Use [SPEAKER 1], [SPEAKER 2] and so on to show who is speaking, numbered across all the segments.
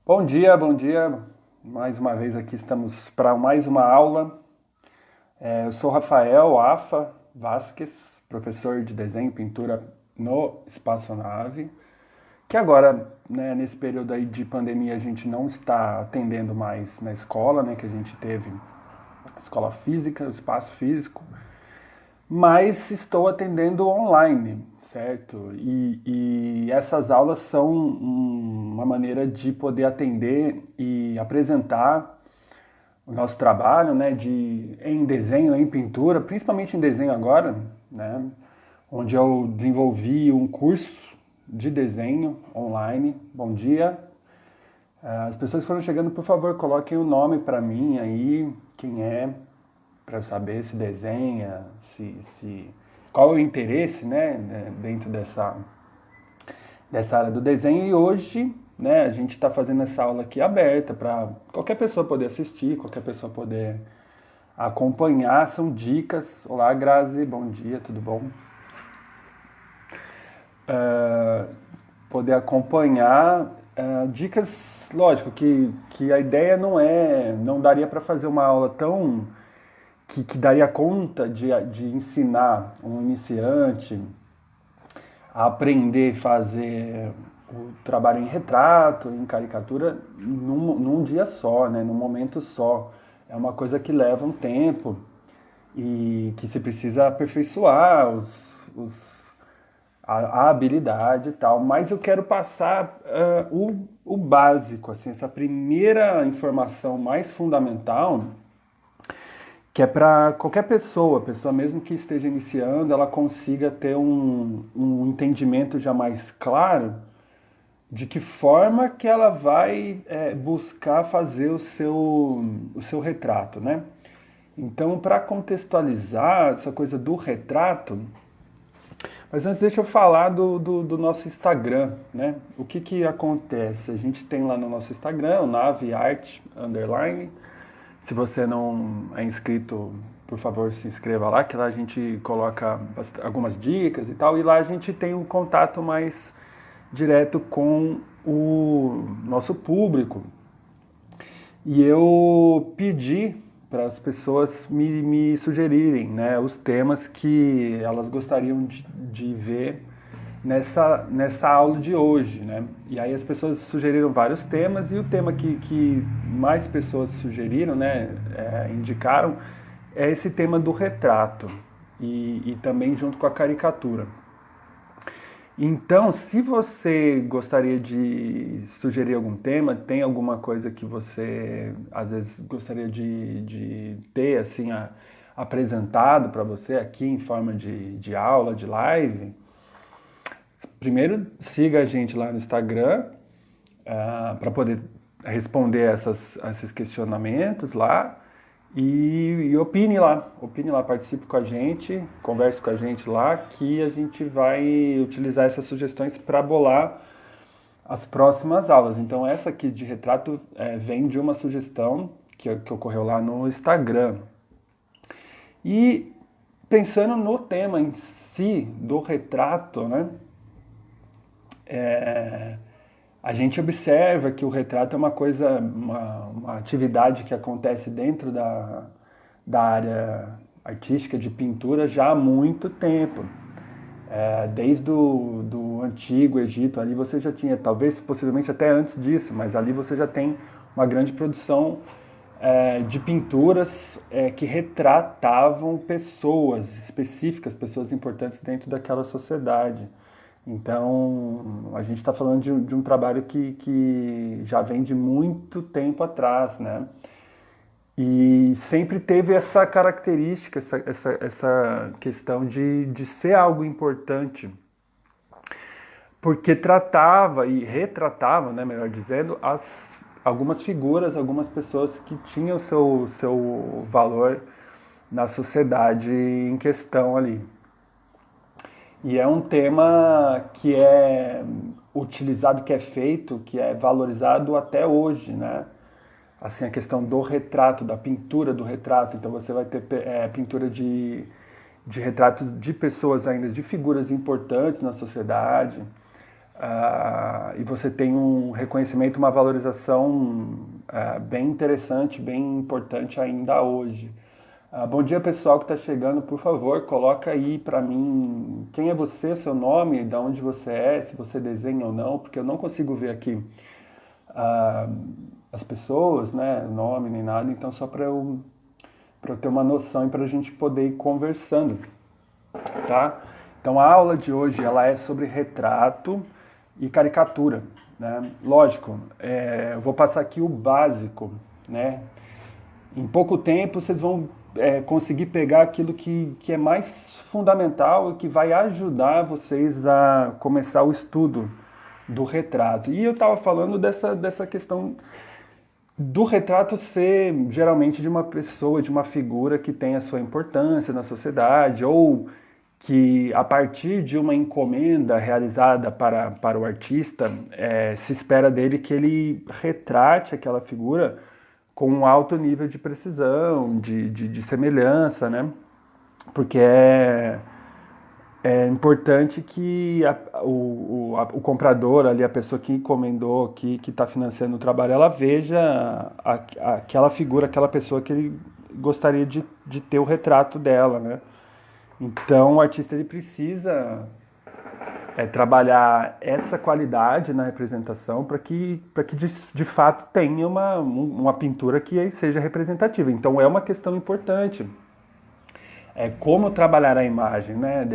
[SPEAKER 1] Bom dia, bom dia. Mais uma vez aqui estamos para mais uma aula. Eu sou Rafael Afa Vasques, professor de desenho e pintura no Espaçonave, que agora, né, nesse período aí de pandemia, a gente não está atendendo mais na escola, né, que a gente teve a escola física, o espaço físico, mas estou atendendo online, certo? E essas aulas são uma maneira de poder atender e apresentar o nosso trabalho, né, em desenho, em pintura, principalmente em desenho agora, né, onde eu desenvolvi um curso de desenho online. Bom dia. As pessoas que foram chegando, por favor, coloquem o nome para mim aí, quem é, para eu saber se desenha, qual é o interesse, né, dentro dessa área do desenho. E hoje, né, a gente está fazendo essa aula aqui aberta para qualquer pessoa poder assistir, qualquer pessoa poder acompanhar. São dicas. Olá, Grazi, bom dia, tudo bom? Uh, Poder acompanhar dicas, lógico que a ideia não daria para fazer uma aula tão que daria conta de ensinar um iniciante a aprender a fazer o trabalho em retrato, em caricatura, num dia só, né, num momento só. É uma coisa que leva um tempo e que se precisa aperfeiçoar a habilidade e tal. Mas eu quero passar o básico, assim, essa primeira informação mais fundamental, que é para qualquer pessoa mesmo que esteja iniciando, ela consiga ter um entendimento já mais claro de que forma que ela vai buscar fazer o seu retrato, né? Então, para contextualizar essa coisa do retrato, mas antes deixa eu falar do nosso Instagram, né? O que acontece? A gente tem lá no nosso Instagram, o Nave Art Underline. Se você não é inscrito, por favor, se inscreva lá, que lá a gente coloca algumas dicas e tal. E lá a gente tem um contato mais direto com o nosso público. E eu pedi para as pessoas me sugerirem, né, os temas que elas gostariam de ver nessa aula de hoje, né? E aí as pessoas sugeriram vários temas e o tema que mais pessoas sugeriram, né, indicaram, é esse tema do retrato e também junto com a caricatura. Então, se você gostaria de sugerir algum tema, tem alguma coisa que você às vezes gostaria de ter assim apresentado para você aqui em forma de aula, de live, primeiro siga a gente lá no Instagram para poder responder esses questionamentos lá e opine lá, participe com a gente, converse com a gente lá, que a gente vai utilizar essas sugestões para bolar as próximas aulas. Então essa aqui de retrato vem de uma sugestão que ocorreu lá no Instagram. E pensando no tema em si do retrato, né? É, a gente observa que o retrato é uma coisa, uma atividade que acontece dentro da área artística de pintura já há muito tempo. Desde do antigo Egito, ali você já tinha, talvez possivelmente até antes disso, mas ali você já tem uma grande produção de pinturas que retratavam pessoas específicas, pessoas importantes dentro daquela sociedade. Então, a gente está falando de um trabalho que já vem de muito tempo atrás, né? E sempre teve essa característica, essa questão de ser algo importante, porque tratava e retratava, né, melhor dizendo, algumas figuras, algumas pessoas que tinham seu valor na sociedade em questão ali. E é um tema que é utilizado, que é feito, que é valorizado até hoje, né? Assim, a questão do retrato, da pintura do retrato. Então você vai ter pintura de retratos de pessoas ainda, de figuras importantes na sociedade. e você tem um reconhecimento, uma valorização bem interessante, bem importante ainda hoje. Bom dia, pessoal que está chegando, por favor, coloca aí para mim quem é você, seu nome, de onde você é, se você desenha ou não, porque eu não consigo ver aqui as pessoas, né, nome nem nada, então só para eu ter uma noção e para a gente poder ir conversando, tá? Então a aula de hoje ela é sobre retrato e caricatura, né? Lógico, eu vou passar aqui o básico, né? Em pouco tempo vocês vão conseguir pegar aquilo que é mais fundamental e que vai ajudar vocês a começar o estudo do retrato. E eu estava falando dessa questão do retrato ser geralmente de uma pessoa, de uma figura que tem a sua importância na sociedade, ou que a partir de uma encomenda realizada para o artista, se espera dele que ele retrate aquela figura com um alto nível de precisão, de semelhança, né? Porque é importante que o comprador, ali, a pessoa que encomendou, que está financiando o trabalho, ela veja aquela figura, aquela pessoa que ele gostaria de ter o retrato dela, né? Então o artista ele precisa trabalhar essa qualidade na representação para que de fato tenha uma pintura que aí seja representativa. Então é uma questão importante. Como trabalhar a imagem, né,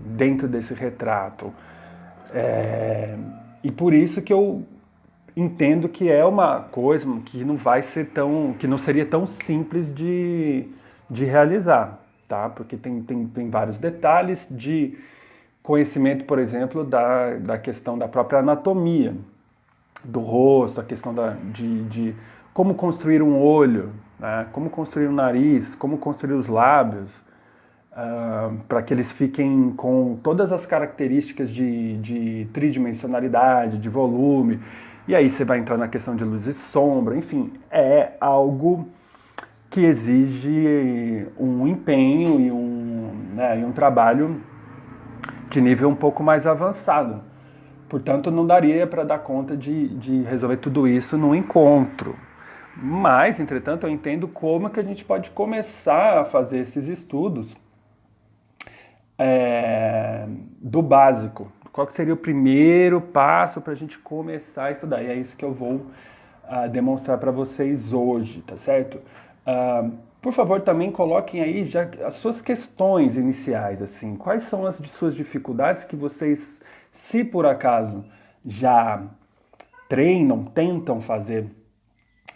[SPEAKER 1] dentro desse retrato. E por isso que eu entendo que é uma coisa que não seria tão simples de realizar, tá? Porque tem vários detalhes de conhecimento, por exemplo, da questão da própria anatomia do rosto, a questão de como construir um olho, né? Como construir um nariz, como construir os lábios, para que eles fiquem com todas as características de tridimensionalidade, de volume. E aí você vai entrar na questão de luz e sombra, enfim, é algo que exige um empenho e um trabalho de nível um pouco mais avançado. Portanto, não daria para dar conta de resolver tudo isso num encontro. Mas, entretanto, eu entendo como que a gente pode começar a fazer esses estudos do básico. Qual que seria o primeiro passo para a gente começar a estudar? E é isso que eu vou demonstrar para vocês hoje, tá certo? Por favor, também coloquem aí já as suas questões iniciais, assim. Quais são as suas dificuldades que vocês, se por acaso já treinam, tentam fazer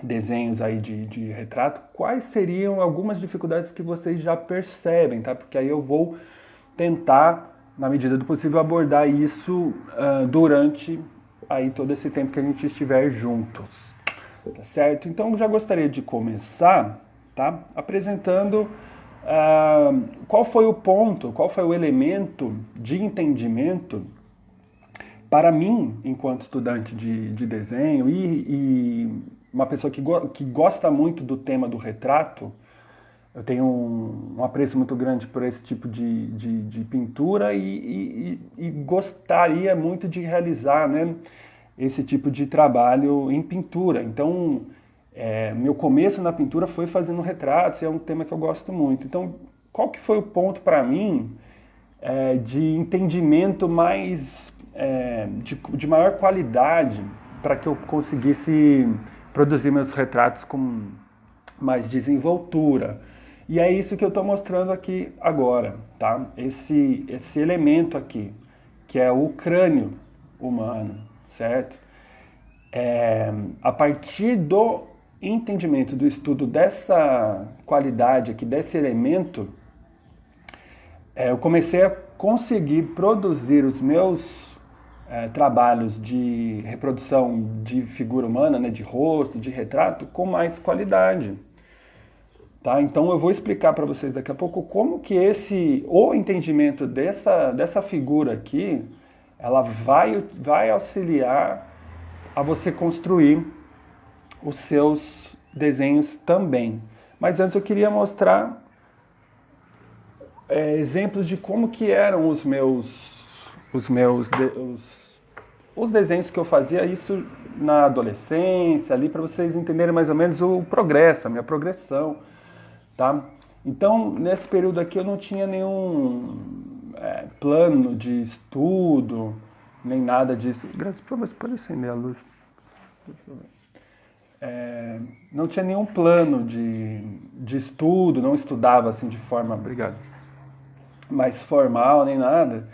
[SPEAKER 1] desenhos aí de retrato, quais seriam algumas dificuldades que vocês já percebem, tá? Porque aí eu vou tentar, na medida do possível, abordar isso durante aí todo esse tempo que a gente estiver juntos, tá certo? Então, eu já gostaria de começar, tá? Apresentando qual foi o ponto, qual foi o elemento de entendimento para mim, enquanto estudante de desenho e uma pessoa que gosta muito do tema do retrato. Eu tenho um apreço muito grande por esse tipo de pintura e gostaria muito de realizar, né, esse tipo de trabalho em pintura. Então, meu começo na pintura foi fazendo retratos, é um tema que eu gosto muito. Então, qual que foi o ponto para mim de entendimento de maior qualidade para que eu conseguisse produzir meus retratos com mais desenvoltura? E é isso que eu estou mostrando aqui agora, tá? Esse elemento aqui, que é o crânio humano, certo? A partir do entendimento, do estudo dessa qualidade aqui, desse elemento, eu comecei a conseguir produzir os meus trabalhos de reprodução de figura humana, né, de rosto, de retrato, com mais qualidade. Tá? Então eu vou explicar para vocês daqui a pouco como que o entendimento dessa figura aqui, ela vai auxiliar a você construir os seus desenhos também. Mas antes eu queria mostrar exemplos de como que eram os os desenhos que eu fazia, isso na adolescência, ali, para vocês entenderem mais ou menos o progresso, a minha progressão, tá? Então, nesse período aqui eu não tinha nenhum plano de estudo, nem nada disso. Graças a Deus, pode acender a luz. Não tinha nenhum plano de estudo, não estudava assim de forma, obrigado, mais formal, nem nada.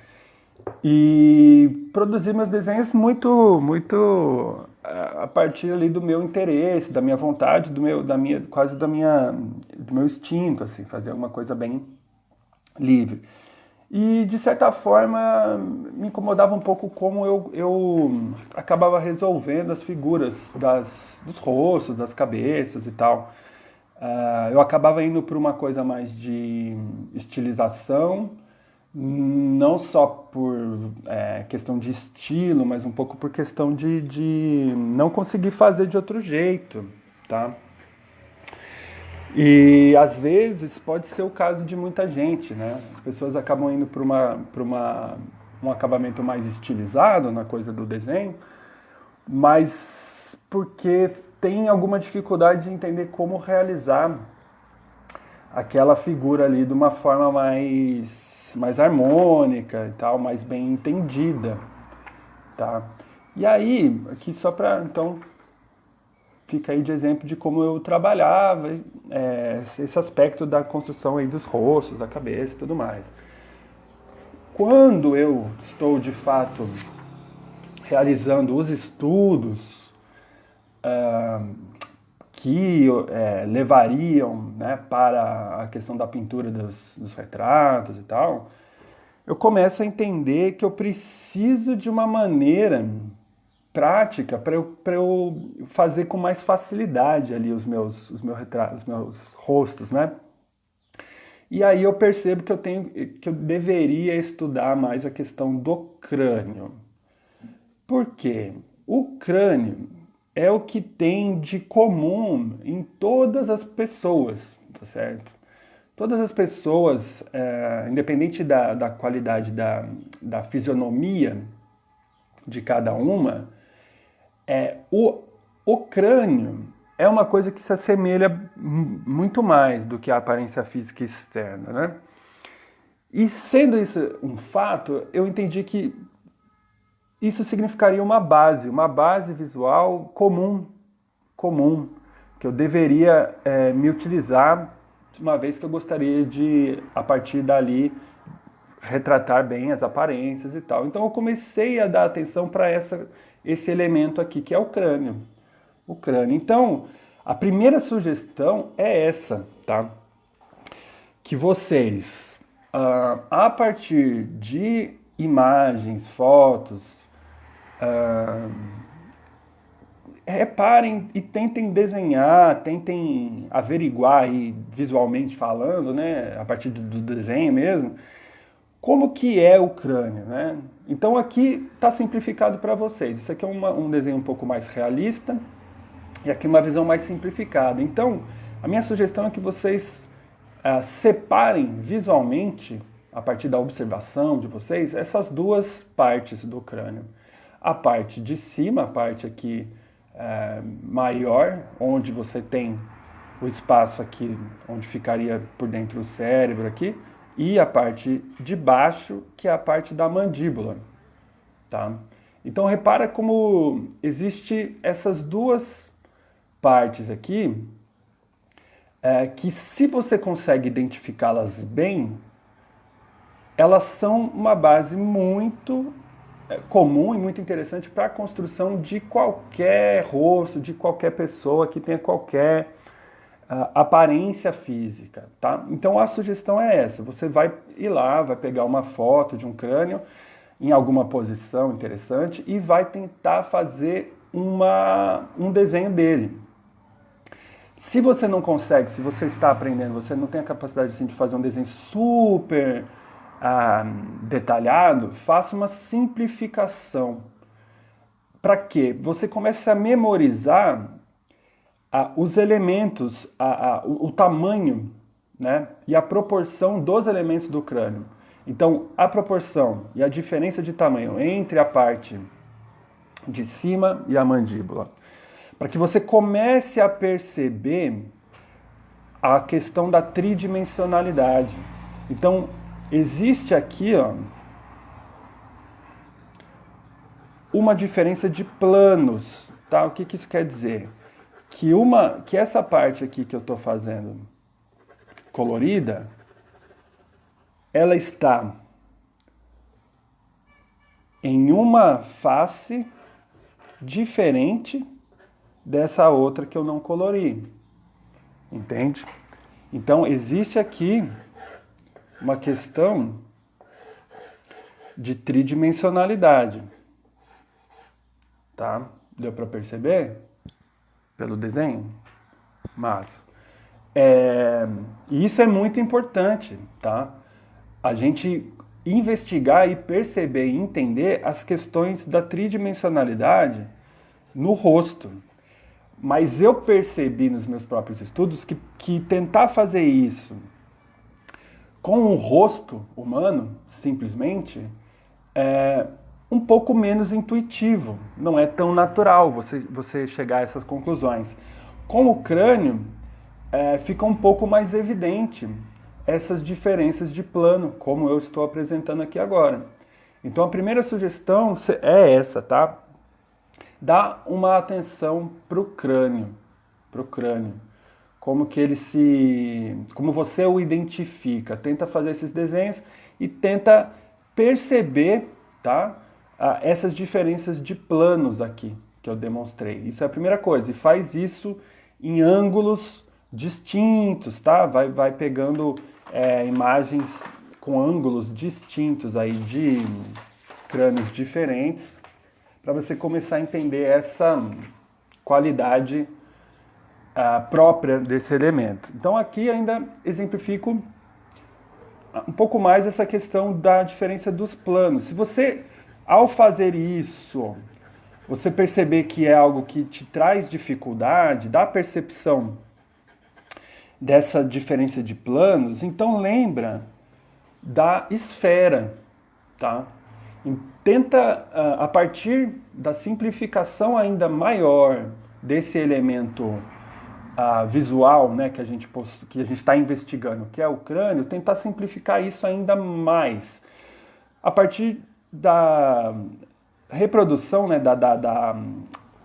[SPEAKER 1] E produzi meus desenhos muito a partir ali do meu interesse, da minha vontade, do meu instinto, assim, fazer alguma coisa bem livre. E, de certa forma, me incomodava um pouco como eu acabava resolvendo as figuras dos rostos, das cabeças e tal. Eu acabava indo para uma coisa mais de estilização, não só por questão de estilo, mas um pouco por questão de não conseguir fazer de outro jeito, tá? E às vezes pode ser o caso de muita gente, né? As pessoas acabam indo para um acabamento mais estilizado na coisa do desenho, mas porque tem alguma dificuldade de entender como realizar aquela figura ali de uma forma mais harmônica e tal, mais bem entendida, tá? E aí, aqui só para, então, fica aí de exemplo de como eu trabalhava esse aspecto da construção aí dos rostos, da cabeça e tudo mais. Quando eu estou, de fato, realizando os estudos que levariam, né, para a questão da pintura dos retratos e tal, eu começo a entender que eu preciso de uma maneira prática para eu fazer com mais facilidade ali os meus retratos, os meus rostos, né? E aí eu percebo que eu deveria estudar mais a questão do crânio. Por quê? O crânio é o que tem de comum em todas as pessoas, tá certo? Todas as pessoas, independente da qualidade da fisionomia de cada uma, o crânio é uma coisa que se assemelha muito mais do que a aparência física externa, né? E sendo isso um fato, eu entendi que isso significaria uma base visual comum, que eu deveria me utilizar, uma vez que eu gostaria de, a partir dali, retratar bem as aparências e tal. Então eu comecei a dar atenção para esse elemento aqui, que é o crânio. O crânio. Então, a primeira sugestão é essa, tá? Que vocês, a partir de imagens, fotos, reparem e tentem desenhar, tentem averiguar aí, visualmente falando, né, a partir do desenho mesmo, como que é o crânio, né? Então aqui está simplificado para vocês. Isso aqui é um desenho um pouco mais realista e aqui uma visão mais simplificada. Então, a minha sugestão é que vocês separem visualmente, a partir da observação de vocês, essas duas partes do crânio. A parte de cima, a parte aqui maior, onde você tem o espaço aqui, onde ficaria por dentro o cérebro aqui, e a parte de baixo, que é a parte da mandíbula, tá? Então repara como existe essas duas partes aqui, que se você consegue identificá-las bem, elas são uma base muito comum e muito interessante para a construção de qualquer rosto, de qualquer pessoa que tenha qualquer aparência física, tá? Então a sugestão é essa, você vai ir lá, vai pegar uma foto de um crânio em alguma posição interessante e vai tentar fazer um desenho dele. Se você não consegue, se você está aprendendo, você não tem a capacidade assim, de fazer um desenho super detalhado, faça uma simplificação. Para quê? Você começa a memorizar os elementos, o tamanho, né, e a proporção dos elementos do crânio. Então, a proporção e a diferença de tamanho entre a parte de cima e a mandíbula. Para que você comece a perceber a questão da tridimensionalidade. Então, existe aqui, ó, uma diferença de planos, tá? O que que isso quer dizer? Que essa parte aqui que eu estou fazendo colorida, ela está em uma face diferente dessa outra que eu não colori, entende? Então existe aqui uma questão de tridimensionalidade, tá? Deu para perceber pelo desenho? Mas e isso é muito importante, tá? A gente investigar e perceber e entender as questões da tridimensionalidade no rosto. Mas eu percebi nos meus próprios estudos que tentar fazer isso com o rosto humano, simplesmente, é um pouco menos intuitivo. Não é tão natural você chegar a essas conclusões. Com o crânio, fica um pouco mais evidente essas diferenças de plano, como eu estou apresentando aqui agora. Então a primeira sugestão é essa, tá? Dá uma atenção para o crânio, como que como você o identifica. Tenta fazer esses desenhos e tenta perceber, tá? Essas diferenças de planos aqui que eu demonstrei. Isso é a primeira coisa. E faz isso em ângulos distintos, tá? Vai pegando imagens com ângulos distintos aí de crânios diferentes, para você começar a entender essa qualidade própria desse elemento. Então aqui ainda exemplifico um pouco mais essa questão da diferença dos planos. Se você, ao fazer isso, você perceber que é algo que te traz dificuldade, da percepção dessa diferença de planos, então lembra da esfera, tá? Tenta, a partir da simplificação ainda maior desse elemento visual, né, que a gente está investigando, que é o crânio, tentar simplificar isso ainda mais. A partir da reprodução, né,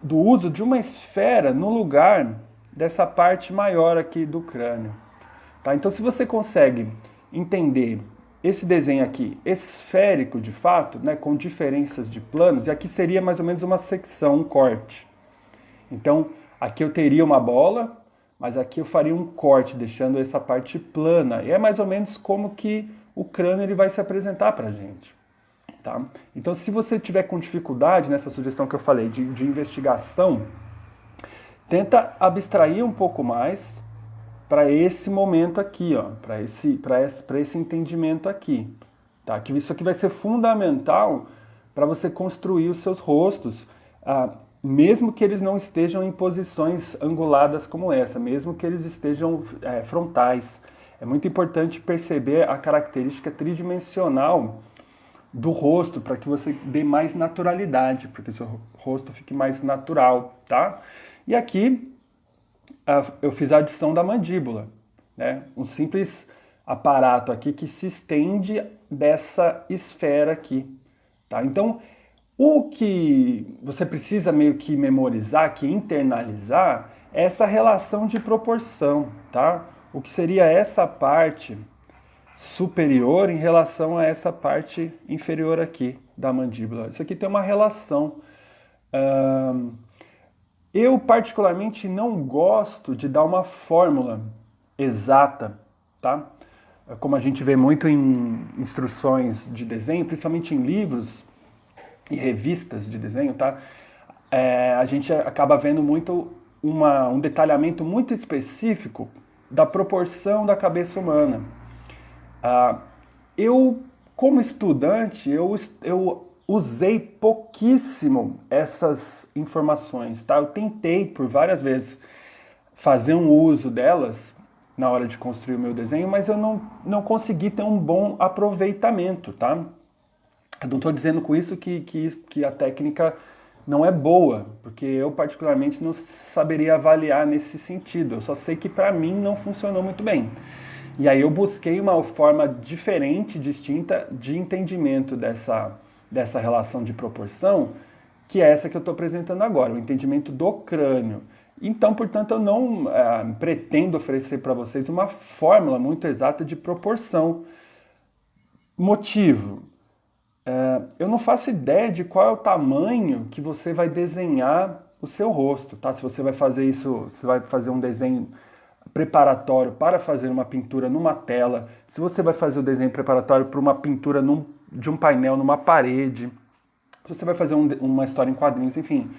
[SPEAKER 1] do uso de uma esfera no lugar dessa parte maior aqui do crânio. Tá? Então, se você consegue entender esse desenho aqui esférico de fato, né, com diferenças de planos, e aqui seria mais ou menos uma secção, um corte. Então, aqui eu teria uma bola, mas aqui eu faria um corte, deixando essa parte plana. E é mais ou menos como que o crânio ele vai se apresentar para a gente. Tá? Então, se você tiver com dificuldade nessa sugestão que eu falei de investigação, tenta abstrair um pouco mais para esse momento aqui, ó, para esse entendimento aqui. Tá? Que isso aqui vai ser fundamental para você construir os seus rostos, mesmo que eles não estejam em posições anguladas como essa, mesmo que eles estejam frontais. É muito importante perceber a característica tridimensional do rosto, para que você dê mais naturalidade, para que o seu rosto fique mais natural, tá? E aqui eu fiz a adição da mandíbula, né? Um simples aparato aqui que se estende dessa esfera aqui, tá? Então, o que você precisa meio que memorizar, que internalizar, é essa relação de proporção, tá? O que seria essa parte superior em relação a essa parte inferior aqui da mandíbula. Isso aqui tem uma relação. Eu particularmente não gosto de dar uma fórmula exata, tá? Como a gente vê muito em instruções de desenho, principalmente em livros e revistas de desenho, tá? A gente acaba vendo muito um detalhamento muito específico da proporção da cabeça humana. Eu, como estudante, eu usei pouquíssimo essas informações, tá? Eu tentei por várias vezes fazer um uso delas na hora de construir o meu desenho, mas eu não consegui ter um bom aproveitamento, tá? Eu não estou dizendo com isso que a técnica não é boa, porque eu particularmente não saberia avaliar nesse sentido. Eu só sei que para mim não funcionou muito bem. E aí eu busquei uma forma diferente, distinta de entendimento dessa relação de proporção, que é essa que eu estou apresentando agora, o entendimento do crânio. Então, portanto, eu não pretendo oferecer para vocês uma fórmula muito exata de proporção. Motivo: eu não faço ideia de qual é o tamanho que você vai desenhar o seu rosto, tá? Se você vai fazer isso, se vai fazer um desenho preparatório para fazer uma pintura numa tela, se você vai fazer o desenho preparatório para uma pintura de um painel numa parede, se você vai fazer uma história em quadrinhos, enfim.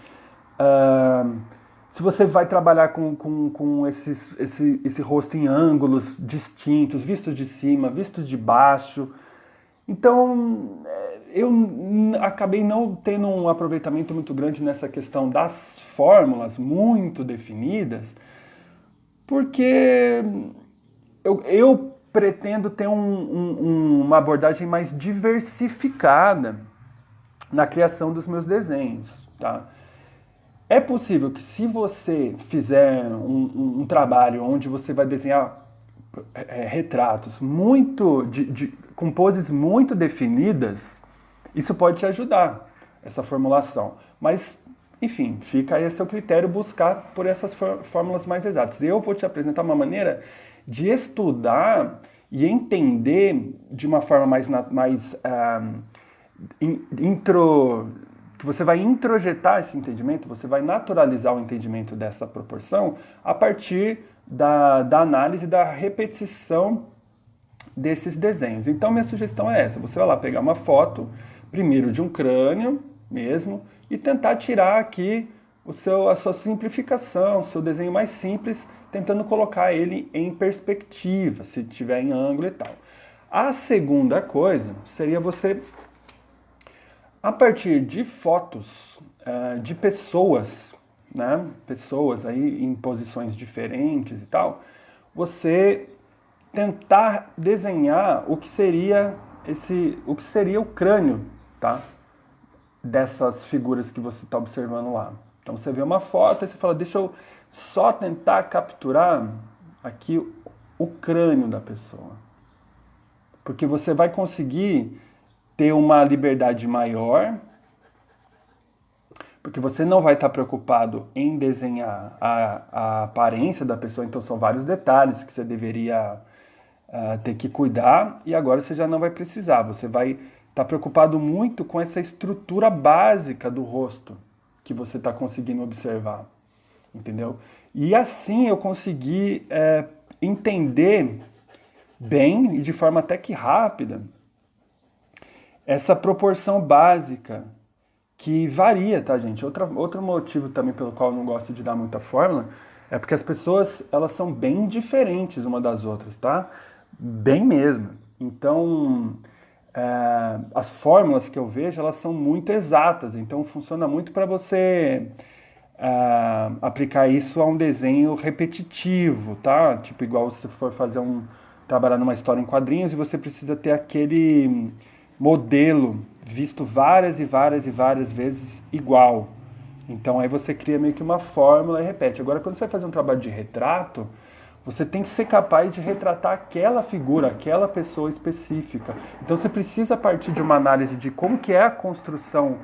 [SPEAKER 1] Se você vai trabalhar com esse rosto em ângulos distintos, vistos de cima, vistos de baixo. Então, eu acabei não tendo um aproveitamento muito grande nessa questão das fórmulas muito definidas, porque eu pretendo ter uma abordagem mais diversificada na criação dos meus desenhos, tá? É possível que se você fizer um trabalho onde você vai desenhar retratos com poses muito definidas, isso pode te ajudar, essa formulação. Mas, enfim, fica aí a seu critério buscar por essas fórmulas mais exatas. Eu vou te apresentar uma maneira de estudar e entender de uma forma que você vai introjetar esse entendimento, você vai naturalizar o entendimento dessa proporção a partir da análise da repetição desses desenhos. Então, minha sugestão é essa: você vai lá pegar uma foto, primeiro de um crânio mesmo, e tentar tirar aqui a sua simplificação, o seu desenho mais simples, tentando colocar ele em perspectiva, se tiver em ângulo e tal. A segunda coisa seria você, a partir de fotos de pessoas, né, pessoas aí em posições diferentes e tal, você tentar desenhar o que seria o crânio, tá, dessas figuras que você está observando lá. Então você vê uma foto e você fala, deixa eu só tentar capturar aqui o crânio da pessoa, porque você vai conseguir ter uma liberdade maior, porque você não vai estar preocupado em desenhar a aparência da pessoa, então são vários detalhes que você deveria ter que cuidar, e agora você já não vai precisar, você vai estar preocupado muito com essa estrutura básica do rosto que você está conseguindo observar, entendeu? E assim eu consegui entender bem, e de forma até que rápida, essa proporção básica que varia, tá, gente? Outro motivo também pelo qual eu não gosto de dar muita fórmula é porque as pessoas, elas são bem diferentes uma das outras, tá? Bem mesmo. Então, as fórmulas que eu vejo, elas são muito exatas, então funciona muito para você aplicar isso a um desenho repetitivo, tá? Tipo, igual se for trabalhar numa história em quadrinhos e você precisa ter aquele modelo visto várias e várias e várias vezes igual. Então aí você cria meio que uma fórmula e repete. Agora, quando você vai fazer um trabalho de retrato, você tem que ser capaz de retratar aquela figura, aquela pessoa específica. Então você precisa partir de uma análise de como que é a construção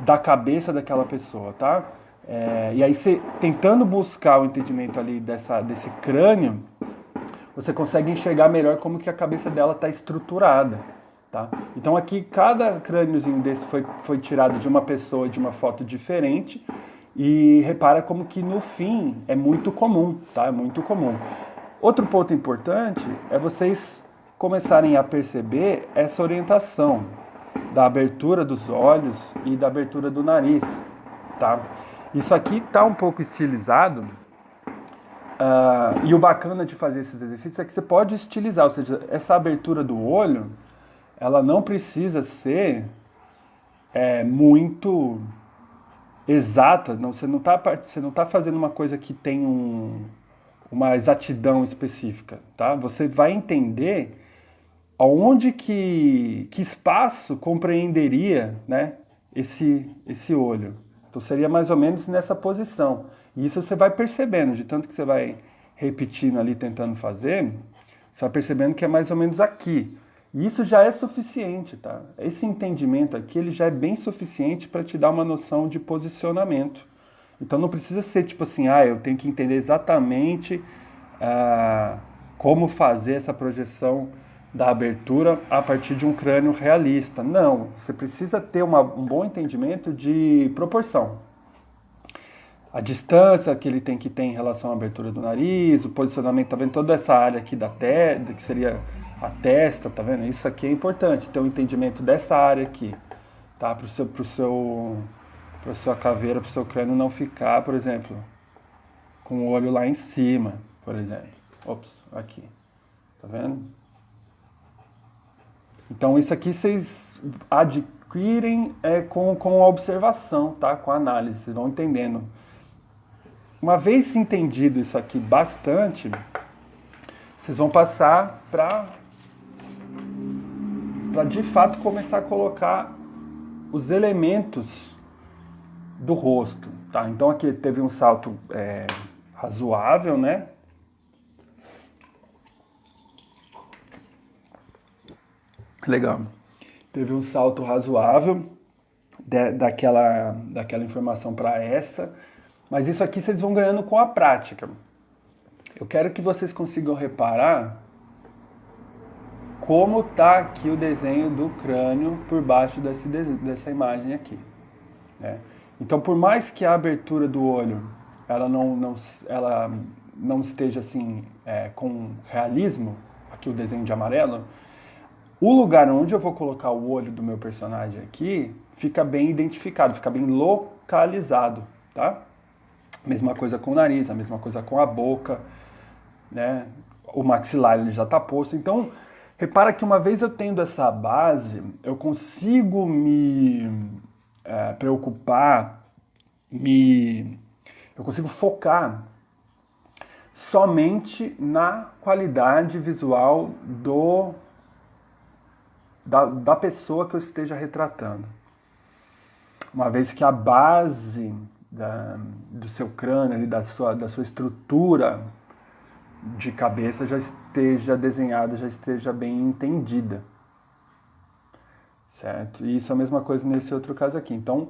[SPEAKER 1] da cabeça daquela pessoa, tá? E aí você, tentando buscar o entendimento ali desse crânio, você consegue enxergar melhor como que a cabeça dela está estruturada, tá? Então aqui cada crâniozinho desse foi tirado de uma pessoa, de uma foto diferente, e repara como que no fim é muito comum, tá? É muito comum. Outro ponto importante é vocês começarem a perceber essa orientação da abertura dos olhos e da abertura do nariz, tá? Isso aqui tá um pouco estilizado. E o bacana de fazer esses exercícios é que você pode estilizar, ou seja, essa abertura do olho, ela não precisa ser muito exata, não, você não está fazendo uma coisa que tem uma exatidão específica, tá? Você vai entender aonde que espaço compreenderia, né, esse olho. Então seria mais ou menos nessa posição. E isso você vai percebendo, de tanto que você vai repetindo ali, tentando fazer, você vai percebendo que é mais ou menos aqui. E isso já é suficiente, tá? Esse entendimento aqui, ele já é bem suficiente para te dar uma noção de posicionamento. Então não precisa ser tipo assim, eu tenho que entender exatamente como fazer essa projeção da abertura a partir de um crânio realista. Não, você precisa ter um bom entendimento de proporção. A distância que ele tem que ter em relação à abertura do nariz, o posicionamento, tá vendo? Toda essa área aqui da testa, que seria a testa, tá vendo? Isso aqui é importante, ter um entendimento dessa área aqui, tá? Para sua caveira, para o seu crânio não ficar, por exemplo, com o olho lá em cima, por exemplo. Ops, aqui. Tá vendo? Então isso aqui vocês adquirem com a observação, tá? Com a análise, vocês vão entendendo. Uma vez entendido isso aqui bastante, vocês vão passar para de fato começar a colocar os elementos do rosto, tá? Então aqui teve um salto razoável, né? Legal. Teve um salto razoável daquela informação para essa, mas isso aqui vocês vão ganhando com a prática. Eu quero que vocês consigam reparar como tá aqui o desenho do crânio por baixo dessa imagem aqui, né? Então, por mais que a abertura do olho ela não esteja assim com realismo, aqui o desenho de amarelo, o lugar onde eu vou colocar o olho do meu personagem aqui fica bem identificado, fica bem localizado, tá? Mesma coisa com o nariz, a mesma coisa com a boca, né? O maxilar ele já está posto. Então, repara que uma vez eu tendo essa base, eu consigo me preocupar, eu consigo focar somente na qualidade visual da pessoa que eu esteja retratando. Uma vez que a base do seu crânio, ali, da sua estrutura de cabeça já esteja desenhada, já esteja bem entendida. Certo? E isso é a mesma coisa nesse outro caso aqui. Então,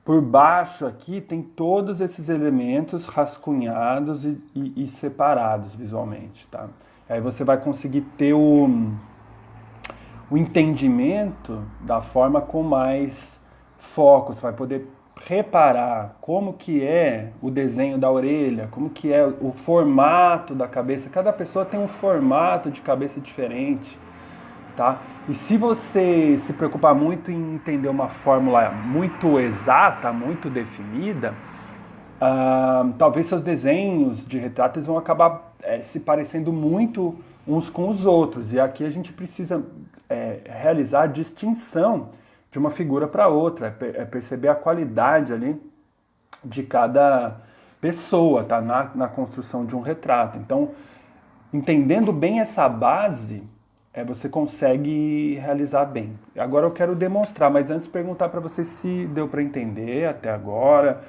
[SPEAKER 1] por baixo aqui tem todos esses elementos rascunhados e separados visualmente, tá? Aí você vai conseguir ter o entendimento da forma com mais foco. Você vai poder reparar como que é o desenho da orelha, como que é o formato da cabeça. Cada pessoa tem um formato de cabeça diferente, tá? E se você se preocupar muito em entender uma fórmula muito exata, muito definida, talvez seus desenhos de retrato vão acabar se parecendo muito uns com os outros. E aqui a gente precisa realizar a distinção de uma figura para outra, perceber a qualidade ali de cada pessoa, tá? Na construção de um retrato. Então, entendendo bem essa base, você consegue realizar bem. Agora eu quero demonstrar, mas antes perguntar para você se deu para entender até agora,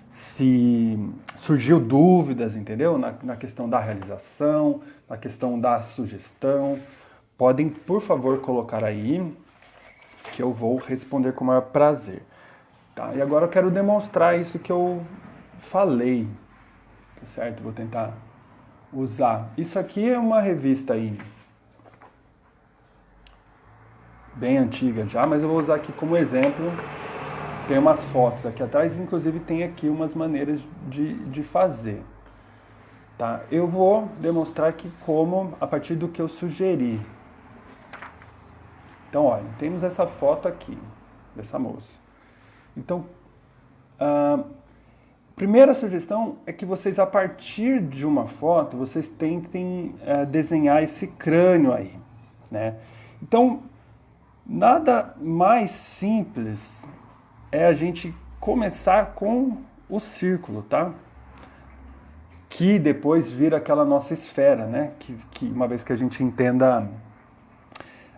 [SPEAKER 1] se surgiu dúvidas, entendeu? Na questão da realização, na questão da sugestão. Podem, por favor, colocar aí, que eu vou responder com o maior prazer. Tá? E agora eu quero demonstrar isso que eu falei, certo? Vou tentar usar. Isso aqui é uma revista aí, bem antiga já, mas eu vou usar aqui como exemplo. Tem umas fotos aqui atrás, inclusive tem aqui umas maneiras de fazer. Tá? Eu vou demonstrar aqui como, a partir do que eu sugeri. Então, olha, temos essa foto aqui, dessa moça. Então, a primeira sugestão é que vocês, a partir de uma foto, vocês tentem desenhar esse crânio aí, né? Então, nada mais simples é a gente começar com o círculo, tá? Que depois vira aquela nossa esfera, né? Que uma vez que a gente entenda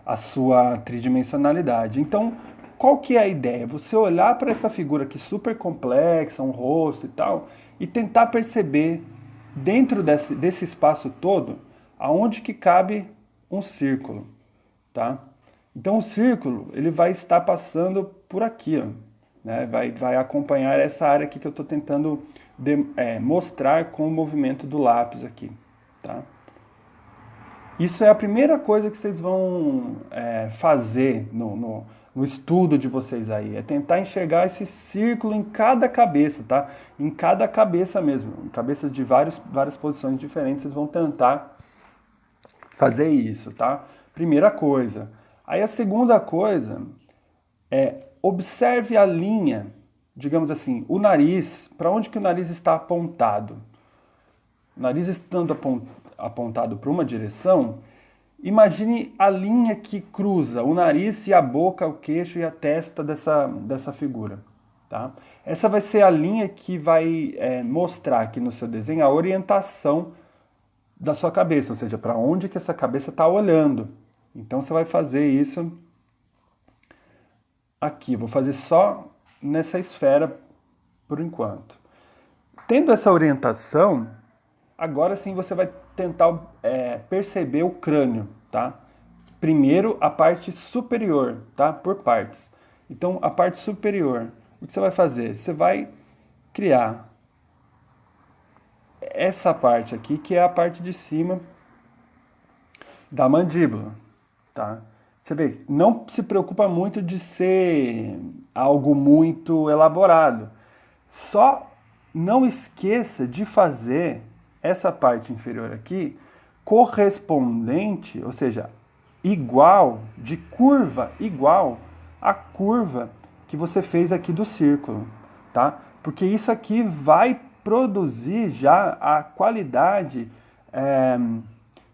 [SPEAKER 1] a sua tridimensionalidade. Então, qual que é a ideia? Você olhar para essa figura aqui super complexa, um rosto e tal, e tentar perceber dentro desse espaço todo, aonde que cabe um círculo, tá? Então o círculo, ele vai estar passando por aqui, ó, né? Vai acompanhar essa área aqui que eu estou tentando mostrar com o movimento do lápis aqui, tá? Isso é a primeira coisa que vocês vão fazer no estudo de vocês aí. É tentar enxergar esse círculo em cada cabeça, tá? Em cada cabeça mesmo. Em cabeças de várias posições diferentes, vocês vão tentar fazer isso, tá? Primeira coisa. Aí a segunda coisa é observe a linha, digamos assim, o nariz, para onde que o nariz está apontado. O nariz estando apontado para uma direção, imagine a linha que cruza o nariz e a boca, o queixo e a testa dessa figura. Tá? Essa vai ser a linha que vai mostrar aqui no seu desenho a orientação da sua cabeça, ou seja, para onde que essa cabeça está olhando. Então você vai fazer isso aqui, vou fazer só nessa esfera por enquanto. Tendo essa orientação, agora sim você vai tentar perceber o crânio, tá? Primeiro a parte superior, tá? Por partes. Então a parte superior, o que você vai fazer? Você vai criar essa parte aqui, que é a parte de cima da mandíbula, tá? Você vê, não se preocupa muito de ser algo muito elaborado. Só não esqueça de fazer essa parte inferior aqui correspondente, ou seja, igual, de curva igual à curva que você fez aqui do círculo, tá? Porque isso aqui vai produzir já a qualidade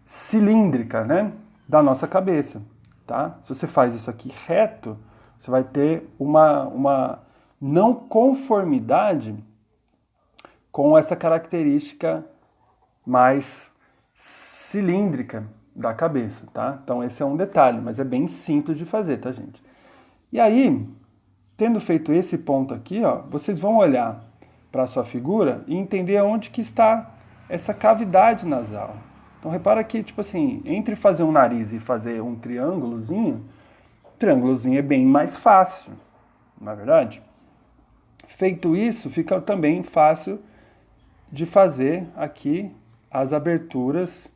[SPEAKER 1] cilíndrica, né, da nossa cabeça, tá? Se você faz isso aqui reto, você vai ter uma não conformidade com essa característica mais cilíndrica da cabeça, tá? Então esse é um detalhe, mas é bem simples de fazer, tá, gente? E aí, tendo feito esse ponto aqui, ó, vocês vão olhar para a sua figura e entender onde que está essa cavidade nasal. Então repara que, tipo assim, entre fazer um nariz e fazer um triângulozinho, o triângulozinho é bem mais fácil, não é verdade? Feito isso, fica também fácil de fazer aqui as aberturas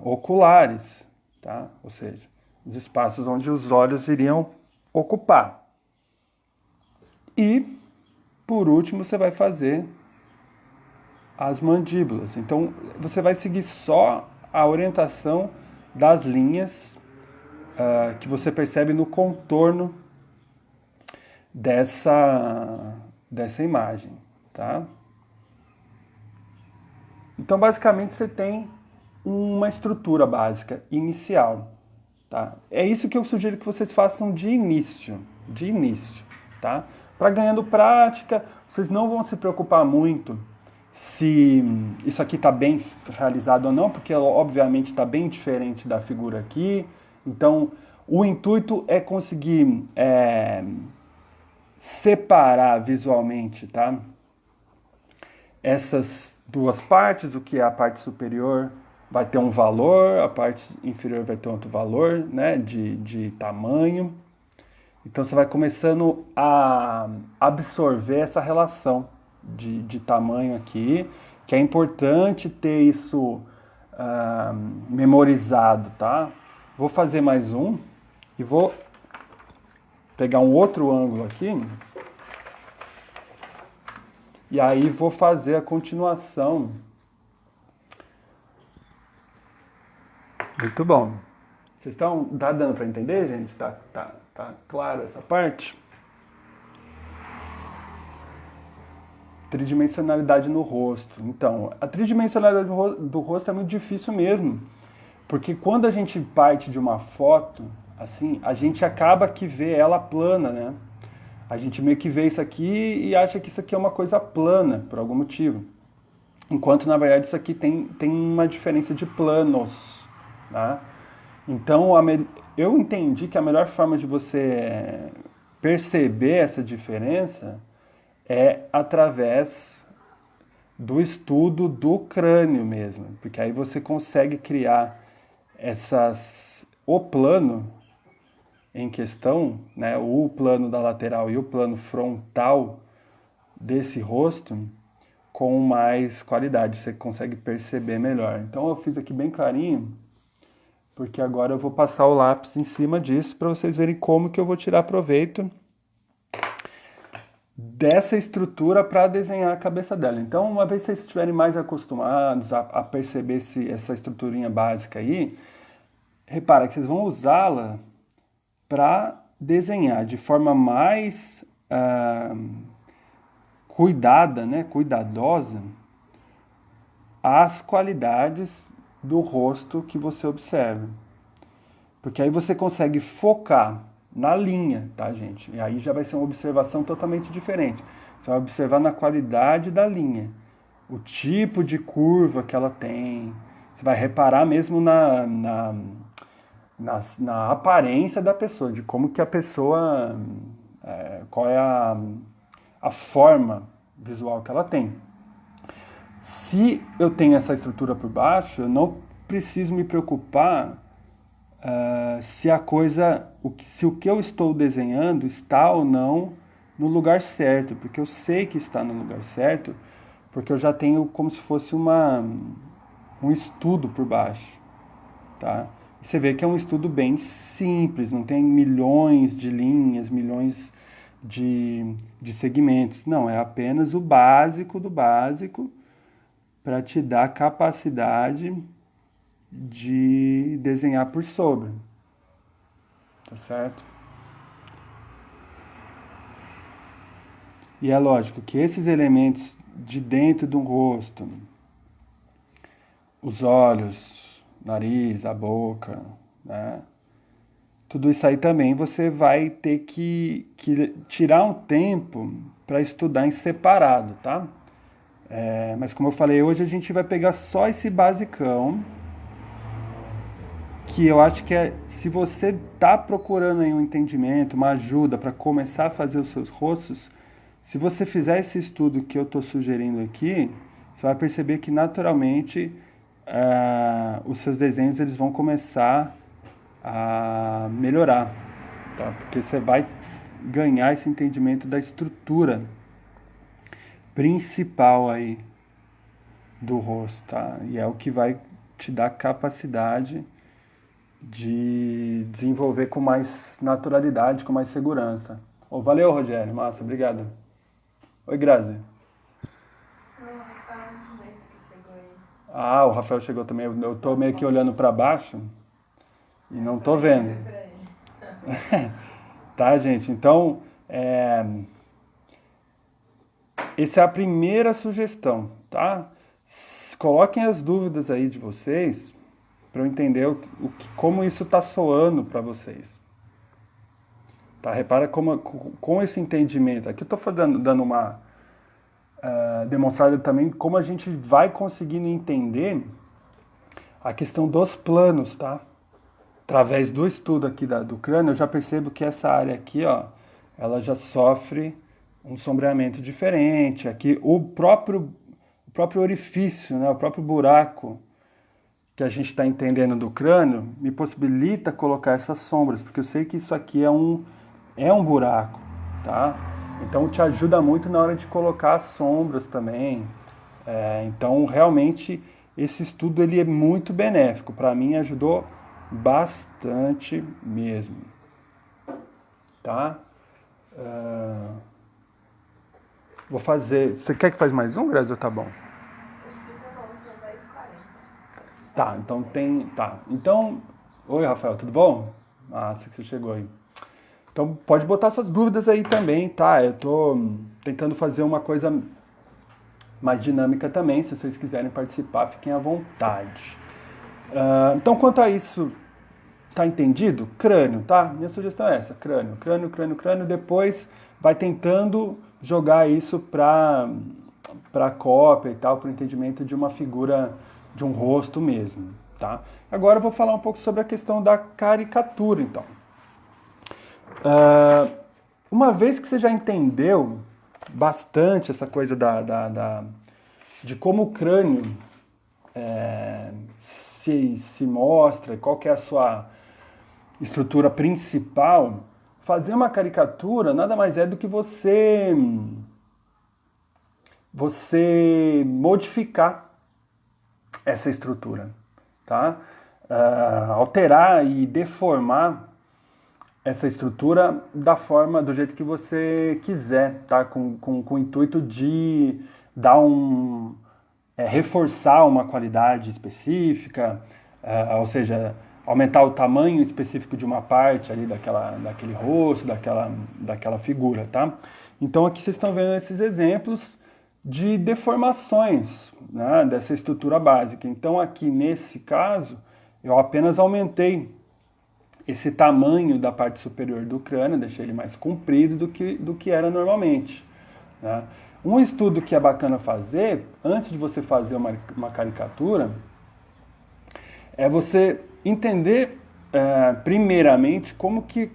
[SPEAKER 1] oculares, tá? Ou seja, os espaços onde os olhos iriam ocupar. E, por último, você vai fazer as mandíbulas. Então, você vai seguir só a orientação das linhas que você percebe no contorno dessa imagem, tá? Então, basicamente, você tem uma estrutura básica inicial, tá? É isso que eu sugiro que vocês façam de início, tá? Para ganhando prática, vocês não vão se preocupar muito se isso aqui está bem realizado ou não, porque obviamente está bem diferente da figura aqui. Então, o intuito é conseguir separar visualmente, tá? Essas duas partes, o que é a parte superior vai ter um valor, a parte inferior vai ter outro valor, né, de tamanho. Então você vai começando a absorver essa relação de tamanho aqui, que é importante ter isso memorizado, tá? Vou fazer mais um e vou pegar um outro ângulo aqui. E aí vou fazer a continuação. Muito bom. Vocês estão... Tá dando para entender, gente? Tá claro essa parte? Tridimensionalidade no rosto. Então, a tridimensionalidade do rosto é muito difícil mesmo. Porque quando a gente parte de uma foto, assim, a gente acaba que vê ela plana, né? A gente meio que vê isso aqui e acha que isso aqui é uma coisa plana, por algum motivo. Enquanto, na verdade, isso aqui tem uma diferença de planos, tá? Então, eu entendi que a melhor forma de você perceber essa diferença é através do estudo do crânio mesmo, porque aí você consegue criar o plano em questão, né, o plano da lateral e o plano frontal desse rosto com mais qualidade, você consegue perceber melhor. Então eu fiz aqui bem clarinho, porque agora eu vou passar o lápis em cima disso para vocês verem como que eu vou tirar proveito dessa estrutura para desenhar a cabeça dela. Então, uma vez vocês estiverem mais acostumados a perceber essa estruturinha básica aí, repara que vocês vão usá-la para desenhar de forma mais cuidada, né, cuidadosa, as qualidades do rosto que você observa. Porque aí você consegue focar na linha, tá, gente? E aí já vai ser uma observação totalmente diferente. Você vai observar na qualidade da linha, o tipo de curva que ela tem. Você vai reparar mesmo na aparência da pessoa, de como que a pessoa, qual é a forma visual que ela tem. Se eu tenho essa estrutura por baixo, eu não preciso me preocupar se a coisa, se o que eu estou desenhando está ou não no lugar certo, porque eu sei que está no lugar certo, porque eu já tenho como se fosse um estudo por baixo, tá? E você vê que é um estudo bem simples, não tem milhões de linhas, milhões de segmentos. Não, é apenas o básico do básico para te dar capacidade de desenhar por sobre, tá certo? E é lógico que esses elementos de dentro do rosto, os olhos, nariz, a boca, né? Tudo isso aí também você vai ter que tirar um tempo para estudar em separado, tá? Mas como eu falei, hoje a gente vai pegar só esse basicão, que eu acho que se você está procurando aí um entendimento, uma ajuda para começar a fazer os seus rostos, se você fizer esse estudo que eu estou sugerindo aqui, você vai perceber que naturalmente os seus desenhos eles vão começar a melhorar, tá? Porque você vai ganhar esse entendimento da estrutura principal aí do rosto, tá? E é o que vai te dar capacidade de desenvolver com mais naturalidade, com mais segurança. Oh, valeu, Rogério. Massa, obrigado. Oi, Grazi. Ah, o Rafael chegou também. Eu tô meio que olhando para baixo e não tô vendo. Tá, gente? Então, essa é a primeira sugestão, tá? Coloquem as dúvidas aí de vocês para eu entender como isso está soando para vocês. Tá? Repara como, com esse entendimento. Aqui eu estou dando uma demonstrada também como a gente vai conseguindo entender a questão dos planos, tá? Através do estudo aqui do crânio, eu já percebo que essa área aqui, ó, ela já sofre um sombreamento diferente. Aqui o próprio orifício, né, o próprio buraco que a gente está entendendo do crânio me possibilita colocar essas sombras, porque eu sei que isso aqui é um buraco, tá? Então te ajuda muito na hora de colocar as sombras também. Então realmente esse estudo ele é muito benéfico, para mim ajudou bastante mesmo, tá? Vou fazer. Você quer que faz mais um, Grazi, ou tá bom? Tá, então tem. Tá. Então. Oi, Rafael, tudo bom? Sei que você chegou aí. Então pode botar suas dúvidas aí também, tá? Eu tô tentando fazer uma coisa mais dinâmica também. Se vocês quiserem participar, fiquem à vontade. Então, quanto a isso, tá entendido? Crânio, tá? Minha sugestão é essa: crânio, crânio, crânio, crânio. Depois vai tentando jogar isso para cópia e tal, para o entendimento de uma figura, de um rosto mesmo, tá? Agora eu vou falar um pouco sobre a questão da caricatura, então. Uma vez que você já entendeu bastante essa coisa de como o crânio se mostra, qual que é a sua estrutura principal, fazer uma caricatura nada mais é do que você modificar essa estrutura, tá? Alterar e deformar essa estrutura do jeito que você quiser, tá? Com o intuito de dar reforçar uma qualidade específica, ou seja, aumentar o tamanho específico de uma parte ali daquele rosto, daquela figura, tá? Então aqui vocês estão vendo esses exemplos de deformações, né, dessa estrutura básica. Então aqui nesse caso, eu apenas aumentei esse tamanho da parte superior do crânio, deixei ele mais comprido do que era normalmente, né? Um estudo que é bacana fazer, antes de você fazer uma caricatura, é você entender, primeiramente, como que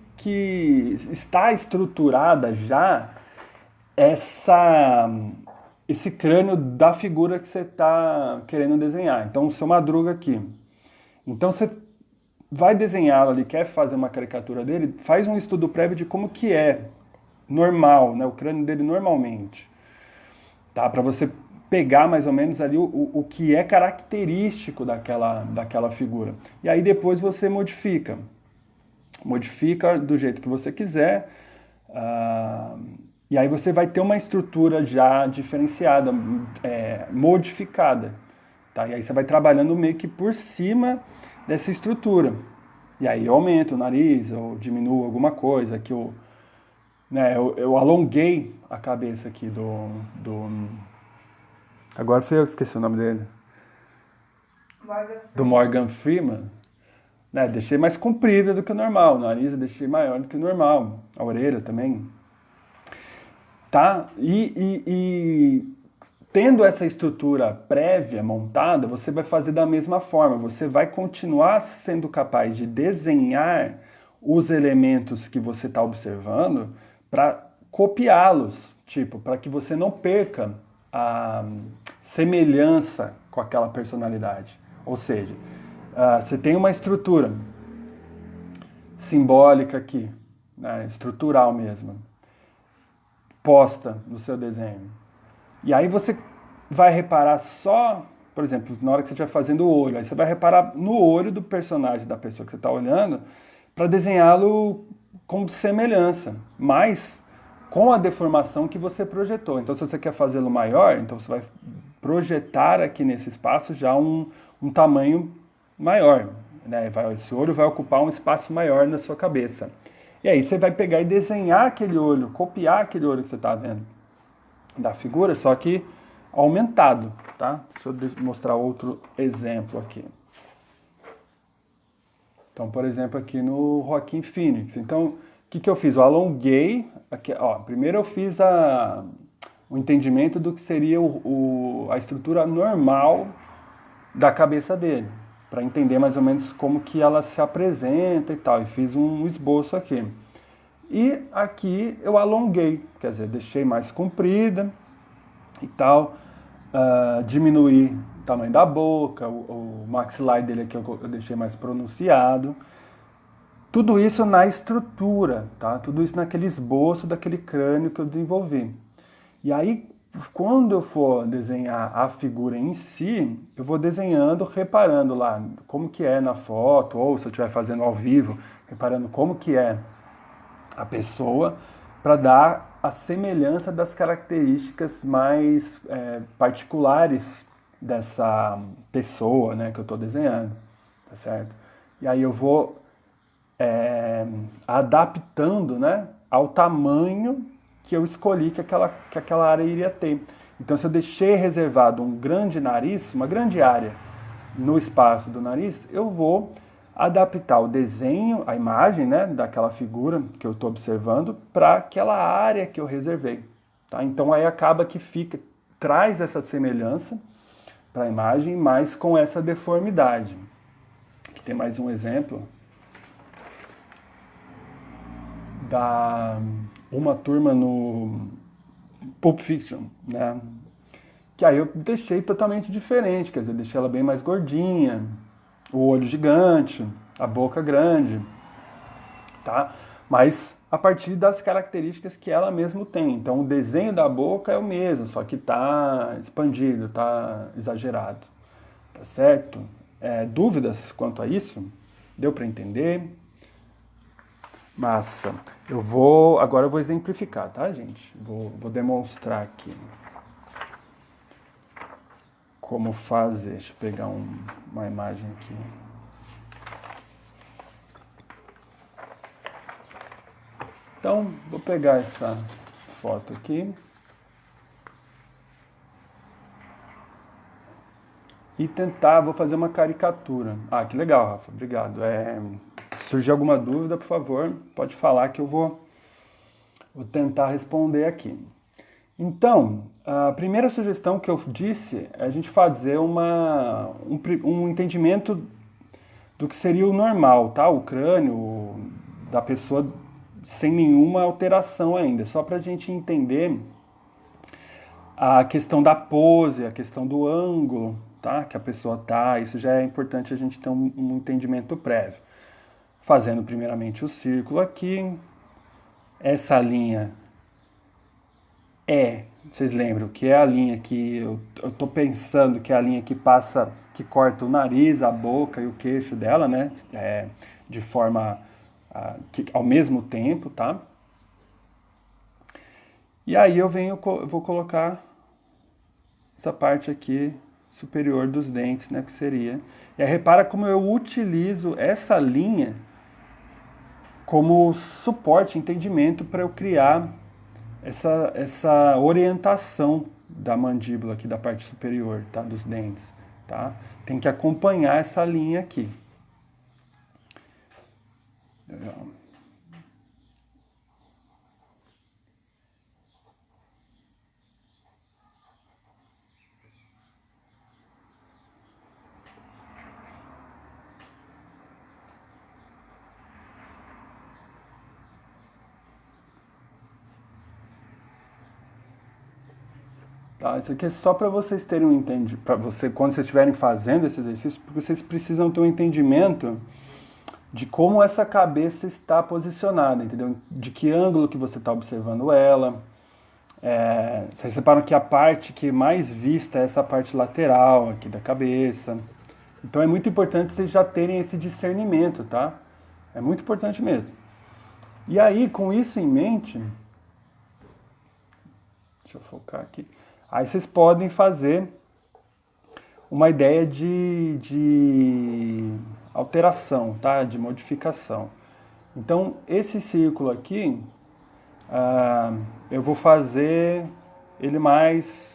[SPEAKER 1] está estruturada já esse crânio da figura que você está querendo desenhar. Então, o seu Madruga aqui. Então, você vai desenhá-lo ali, quer fazer uma caricatura dele, faz um estudo prévio de como que é normal, né, o crânio dele normalmente. Tá? Para você pegar mais ou menos ali o que é característico daquela figura. E aí depois você modifica. Modifica do jeito que você quiser. E aí você vai ter uma estrutura já diferenciada, modificada. Tá? E aí você vai trabalhando meio que por cima dessa estrutura. E aí eu aumento o nariz, ou diminuo alguma coisa, que eu alonguei a cabeça aqui agora foi eu que esqueci o nome dele. Do Morgan Freeman. Né, deixei mais comprida do que o normal. O nariz eu deixei maior do que o normal. A orelha também. Tá? E tendo essa estrutura prévia montada, você vai fazer da mesma forma. Você vai continuar sendo capaz de desenhar os elementos que você está observando para copiá-los, tipo, para que você não perca a semelhança com aquela personalidade. Ou seja, você tem uma estrutura simbólica aqui, né, estrutural mesmo, posta no seu desenho. E aí você vai reparar só, por exemplo, na hora que você estiver fazendo o olho, aí você vai reparar no olho do personagem da pessoa que você está olhando para desenhá-lo com semelhança, mas com a deformação que você projetou. Então, se você quer fazê-lo maior, então você vai projetar aqui nesse espaço já um tamanho maior, né? Esse olho vai ocupar um espaço maior na sua cabeça. E aí você vai pegar e desenhar aquele olho, copiar aquele olho que você está vendo da figura, só que aumentado, tá? Deixa eu mostrar outro exemplo aqui. Então, por exemplo, aqui no Joaquin Phoenix. Então, o que eu fiz? Eu alonguei, aqui, ó, primeiro eu fiz o entendimento do que seria a estrutura normal da cabeça dele, para entender mais ou menos como que ela se apresenta e tal, e fiz um esboço aqui. E aqui eu alonguei, quer dizer, deixei mais comprida e tal, diminuí o tamanho da boca, o maxilar dele aqui eu deixei mais pronunciado. Tudo isso na estrutura, tá? Tudo isso naquele esboço daquele crânio que eu desenvolvi. E aí, quando eu for desenhar a figura em si, eu vou desenhando, reparando lá como que é na foto, ou se eu estiver fazendo ao vivo, reparando como que é a pessoa, para dar a semelhança das características mais particulares dessa pessoa, né, que eu estou desenhando, tá certo? E aí eu vou adaptando, né, ao tamanho que eu escolhi que aquela área iria ter. Então, se eu deixei reservado um grande nariz, uma grande área no espaço do nariz, eu vou adaptar o desenho, a imagem, né, daquela figura que eu estou observando para aquela área que eu reservei. Tá? Então, aí acaba que traz essa semelhança para a imagem, mas com essa deformidade. tem mais um exemplo da uma turma no Pulp Fiction, né? Que aí eu deixei totalmente diferente, quer dizer, deixei ela bem mais gordinha, o olho gigante, a boca grande, tá? Mas a partir das características que ela mesmo tem. Então o desenho da boca é o mesmo, só que tá expandido, tá exagerado, tá certo? Dúvidas quanto a isso? Deu para entender? Massa. Agora eu vou exemplificar, tá, gente? Vou demonstrar aqui como fazer. Deixa eu pegar uma imagem aqui. Então, vou pegar essa foto aqui e vou fazer uma caricatura. Ah, que legal, Rafa, obrigado. Se surgir alguma dúvida, por favor, pode falar que eu vou tentar responder aqui. Então, a primeira sugestão que eu disse é a gente fazer um entendimento do que seria o normal, tá? O crânio da pessoa sem nenhuma alteração ainda, só para a gente entender a questão da pose, a questão do ângulo, tá? Que a pessoa tá, isso já é importante a gente ter um entendimento prévio. Fazendo primeiramente o círculo aqui, essa linha vocês lembram que é a linha que eu tô pensando que é a linha que passa, que corta o nariz, a boca e o queixo dela, né? De forma ao mesmo tempo, tá? E aí eu vou colocar essa parte aqui superior dos dentes, né? Que seria. E aí repara como eu utilizo essa linha como suporte, entendimento para eu criar essa orientação da mandíbula aqui da parte superior, tá? Dos dentes, tá? Tem que acompanhar essa linha aqui. Legal. Tá, isso aqui é só para vocês terem um entendimento, para quando vocês estiverem fazendo esse exercício, porque vocês precisam ter um entendimento de como essa cabeça está posicionada, entendeu? De que ângulo que você está observando ela. Vocês reparam que a parte que mais vista é essa parte lateral aqui da cabeça. Então é muito importante vocês já terem esse discernimento, tá? É muito importante mesmo. E aí, com isso em mente, deixa eu focar aqui. Aí vocês podem fazer uma ideia de alteração, tá? De modificação. Então, esse círculo aqui, eu vou fazer ele mais...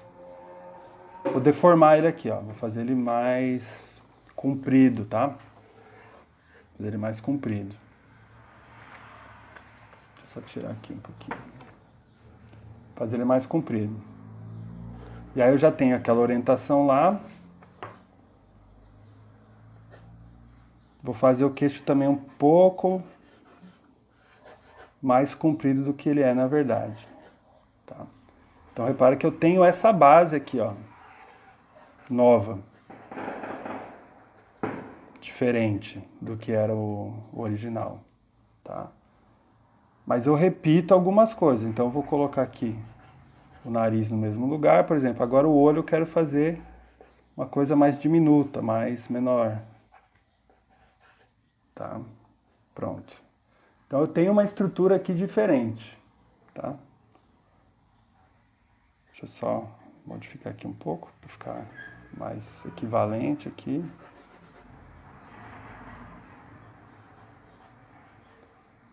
[SPEAKER 1] Vou deformar ele aqui, ó. Vou fazer ele mais comprido, tá? Fazer ele mais comprido. Deixa eu só tirar aqui um pouquinho. Fazer ele mais comprido. E aí eu já tenho aquela orientação lá. Vou fazer o queixo também um pouco mais comprido do que ele é na verdade. Tá? Então repara que eu tenho essa base aqui, ó, nova. Diferente do que era o original. Tá? Mas eu repito algumas coisas. Então eu vou colocar aqui o nariz no mesmo lugar, por exemplo. Agora o olho eu quero fazer uma coisa mais diminuta, mais menor. Tá? Pronto. Então eu tenho uma estrutura aqui diferente, tá? Deixa eu só modificar aqui um pouco para ficar mais equivalente aqui.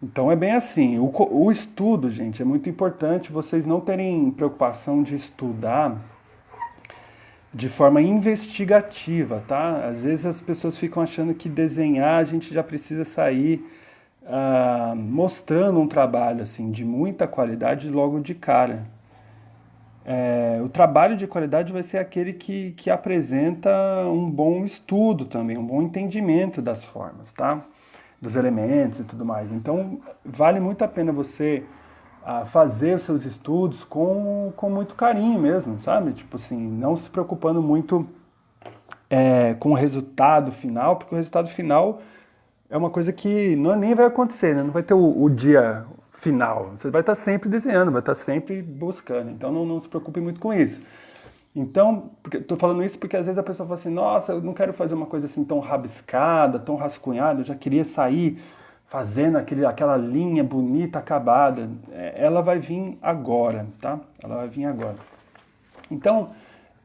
[SPEAKER 1] Então é bem assim, o estudo, gente, é muito importante vocês não terem preocupação de estudar de forma investigativa, tá? Às vezes as pessoas ficam achando que desenhar a gente já precisa sair mostrando um trabalho assim de muita qualidade logo de cara. O trabalho de qualidade vai ser aquele que apresenta um bom estudo também, um bom entendimento das formas, tá? Dos elementos e tudo mais. Então, vale muito a pena você fazer os seus estudos com muito carinho mesmo, sabe? Tipo assim, não se preocupando muito com o resultado final, porque o resultado final é uma coisa que não, nem vai acontecer, né? Não vai ter o dia final. Você vai estar sempre desenhando, vai estar sempre buscando. Então não se preocupe muito com isso. Então, estou falando isso porque às vezes a pessoa fala assim, nossa, eu não quero fazer uma coisa assim tão rabiscada, tão rascunhada, eu já queria sair fazendo aquela linha bonita, acabada. Ela vai vir agora, tá? Ela vai vir agora. Então,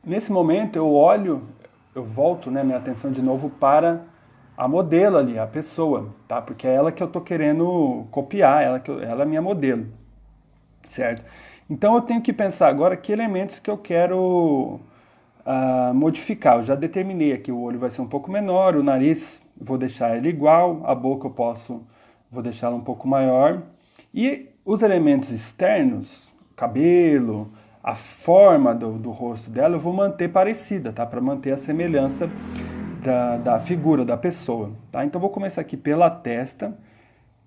[SPEAKER 1] nesse momento eu olho, eu volto, né, minha atenção de novo para a modelo ali, a pessoa, tá? Porque é ela que eu tô querendo copiar, ela é minha modelo, certo? Então eu tenho que pensar agora que elementos que eu quero modificar. Eu já determinei aqui, o olho vai ser um pouco menor, o nariz vou deixar ele igual, a boca vou deixá-la um pouco maior. E os elementos externos, cabelo, a forma do rosto dela, eu vou manter parecida, tá? Para manter a semelhança da figura da pessoa, tá? Então vou começar aqui pela testa,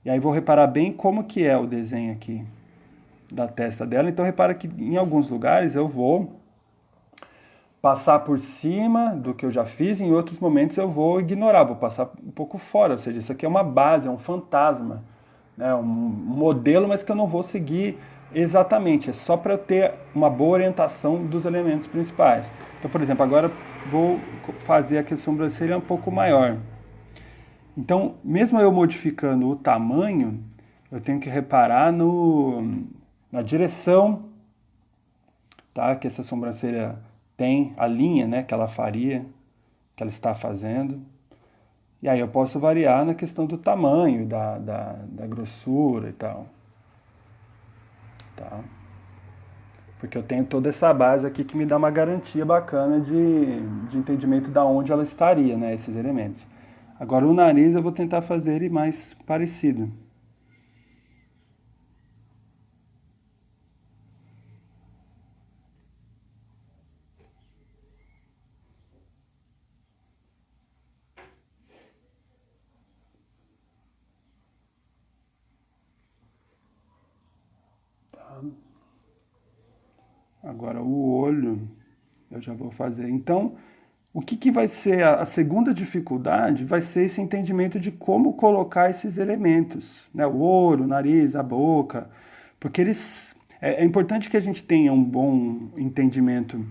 [SPEAKER 1] e aí vou reparar bem como que é o desenho aqui da testa dela. Então repara que em alguns lugares eu vou passar por cima do que eu já fiz, em outros momentos eu vou ignorar, vou passar um pouco fora, ou seja, isso aqui é uma base, é um fantasma, né? Um modelo, mas que eu não vou seguir exatamente, é só para eu ter uma boa orientação dos elementos principais. Então, por exemplo, agora vou fazer aqui a sobrancelha um pouco maior. Então, mesmo eu modificando o tamanho, eu tenho que reparar na direção, tá? Que essa sobrancelha tem, a linha, né, que ela faria, que ela está fazendo. E aí eu posso variar na questão do tamanho, da grossura e tal. Tá? Porque eu tenho toda essa base aqui que me dá uma garantia bacana de entendimento da onde ela estaria, né, esses elementos. Agora o nariz eu vou tentar fazer ele mais parecido. Agora o olho eu já vou fazer. Então, o que vai ser a segunda dificuldade vai ser esse entendimento de como colocar esses elementos, né? O olho, o nariz, a boca, porque é importante que a gente tenha um bom entendimento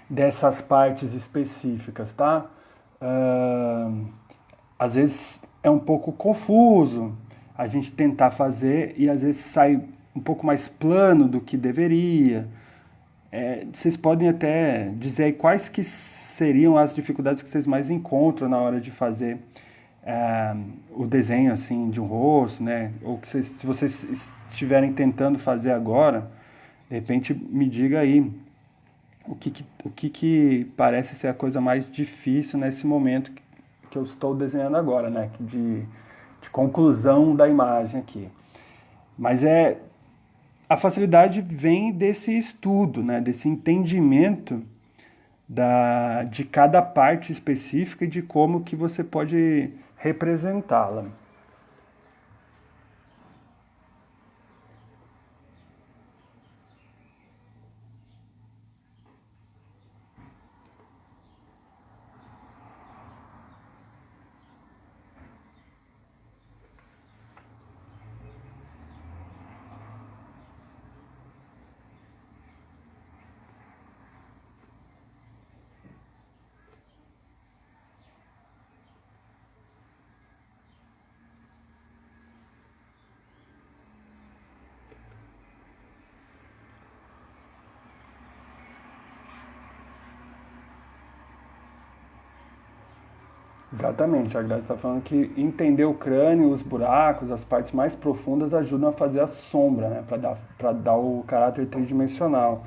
[SPEAKER 1] dessas partes específicas, tá? Às vezes é um pouco confuso a gente tentar fazer e às vezes sai um pouco mais plano do que deveria. Vocês podem até dizer aí quais que seriam as dificuldades que vocês mais encontram na hora de fazer o desenho assim de um rosto, né? Ou que se vocês estiverem tentando fazer agora, de repente me diga aí o que parece ser a coisa mais difícil nesse momento que eu estou desenhando agora, né? De conclusão da imagem aqui. Mas a facilidade vem desse estudo, né? Desse entendimento de cada parte específica e de como que você pode representá-la. Exatamente, a Grazi está falando que entender o crânio, os buracos, as partes mais profundas ajudam a fazer a sombra, né, para dar o caráter tridimensional.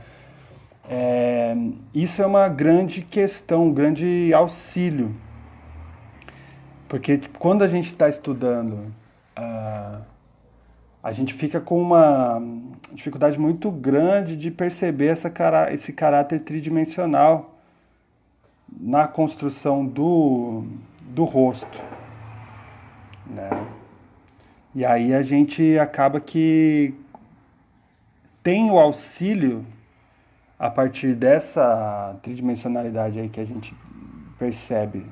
[SPEAKER 1] Isso é uma grande questão, um grande auxílio, porque tipo, quando a gente está estudando a gente fica com uma dificuldade muito grande de perceber esse caráter tridimensional na construção do rosto, né? E aí a gente acaba que tem o auxílio a partir dessa tridimensionalidade aí que a gente percebe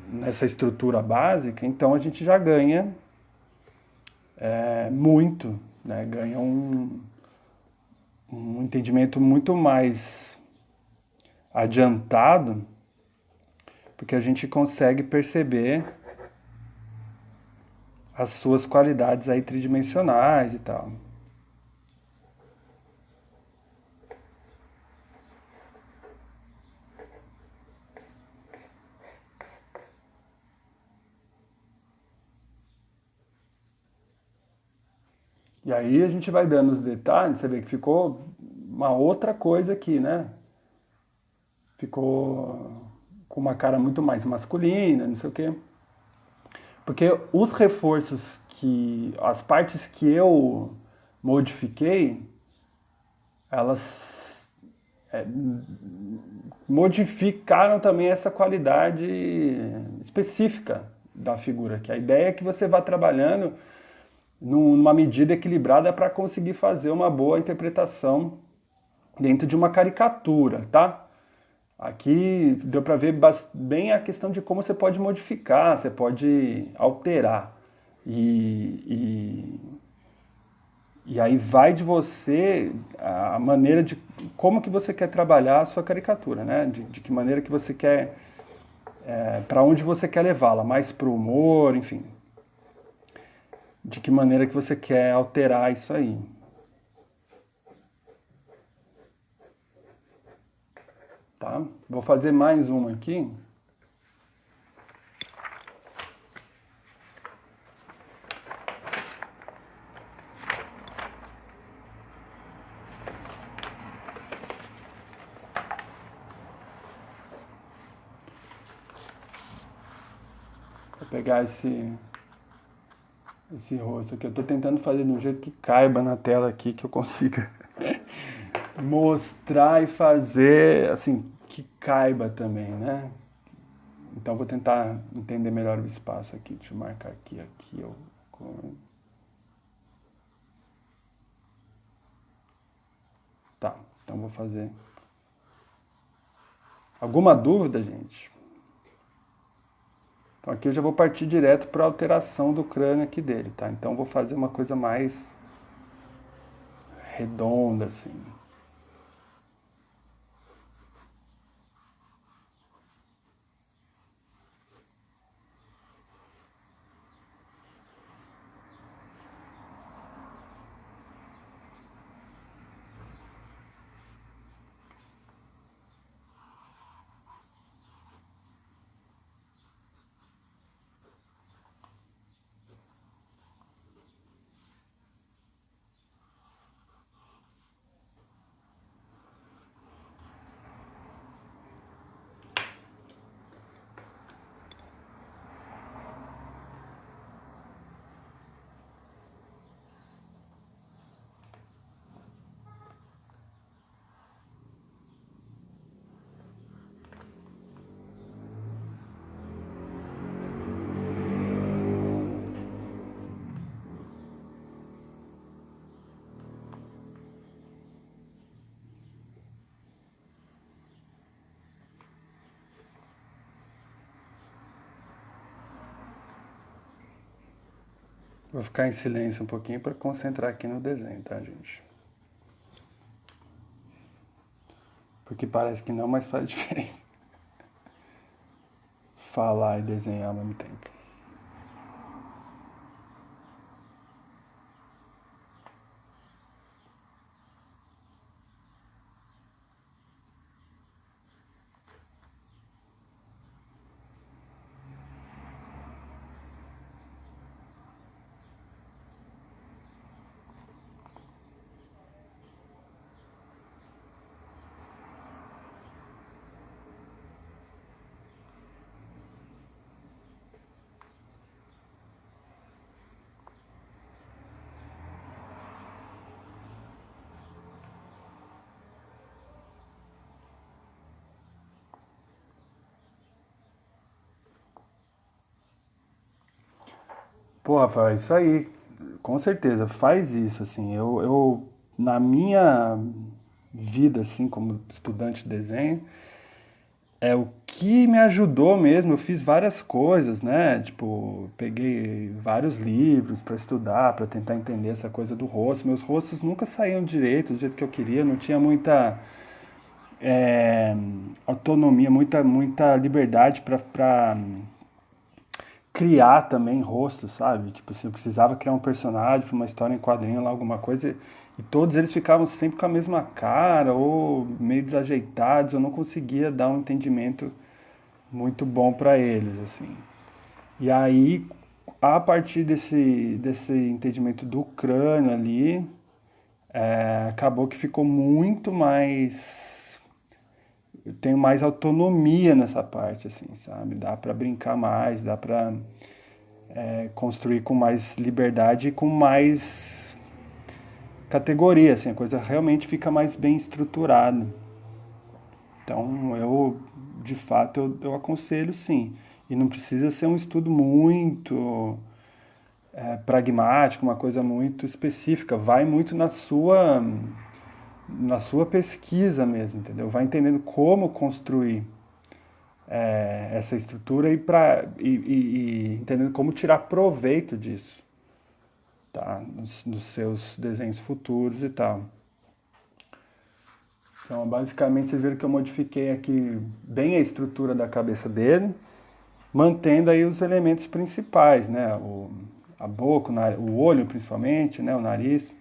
[SPEAKER 1] nessa estrutura básica, então a gente já ganha muito, né? Ganha um entendimento muito mais adiantado, porque a gente consegue perceber as suas qualidades aí tridimensionais e tal. E aí a gente vai dando os detalhes, você vê que ficou uma outra coisa aqui, né? Ficou com uma cara muito mais masculina, não sei o quê. Porque os reforços as partes que eu modifiquei, elas modificaram também essa qualidade específica da figura, que a ideia é que você vá trabalhando numa medida equilibrada para conseguir fazer uma boa interpretação dentro de uma caricatura, tá? Aqui deu para ver bem a questão de como você pode modificar, você pode alterar. E, e aí vai de você a maneira de como que você quer trabalhar a sua caricatura, né? De que maneira que você quer, para onde você quer levá-la, mais para o humor, enfim. De que maneira que você quer alterar isso aí. Tá? Vou fazer mais uma aqui. Vou pegar esse rosto aqui. Eu estou tentando fazer de um jeito que caiba na tela aqui, que eu consiga mostrar e fazer, assim, que caiba também, né? Então vou tentar entender melhor o espaço aqui. Deixa eu marcar aqui. Tá, então vou fazer. Alguma dúvida, gente? Então aqui eu já vou partir direto para a alteração do crânio aqui dele, tá? Então vou fazer uma coisa mais redonda, assim. Vou ficar em silêncio um pouquinho para concentrar aqui no desenho, tá, gente? Porque parece que não, mas faz diferença. Falar e desenhar ao mesmo tempo. Pô, Rafael, é isso aí, com certeza, faz isso, assim, na minha vida, assim, como estudante de desenho, é o que me ajudou mesmo, eu fiz várias coisas, né, tipo, peguei vários livros para estudar, para tentar entender essa coisa do rosto, meus rostos nunca saíam direito, do jeito que eu queria, não tinha muita é, autonomia, muita liberdade para criar também rostos, sabe? Tipo assim, eu precisava criar um personagem para uma história em quadrinho lá, alguma coisa, e todos eles ficavam sempre com a mesma cara ou meio desajeitados, eu não conseguia dar um entendimento muito bom para eles, assim. E aí, a partir desse entendimento do crânio ali, acabou que ficou muito mais. Eu tenho mais autonomia nessa parte, assim, sabe? Dá para brincar mais, dá para construir com mais liberdade e com mais categoria, assim, a coisa realmente fica mais bem estruturada. Então, de fato, eu aconselho sim. E não precisa ser um estudo muito pragmático, uma coisa muito específica. Vai muito na sua pesquisa mesmo, entendeu? Vai entendendo como construir essa estrutura e entendendo como tirar proveito disso, tá? Nos seus desenhos futuros e tal. Então, basicamente, vocês viram que eu modifiquei aqui bem a estrutura da cabeça dele, mantendo aí os elementos principais, né? A boca, o olho principalmente, né? O nariz.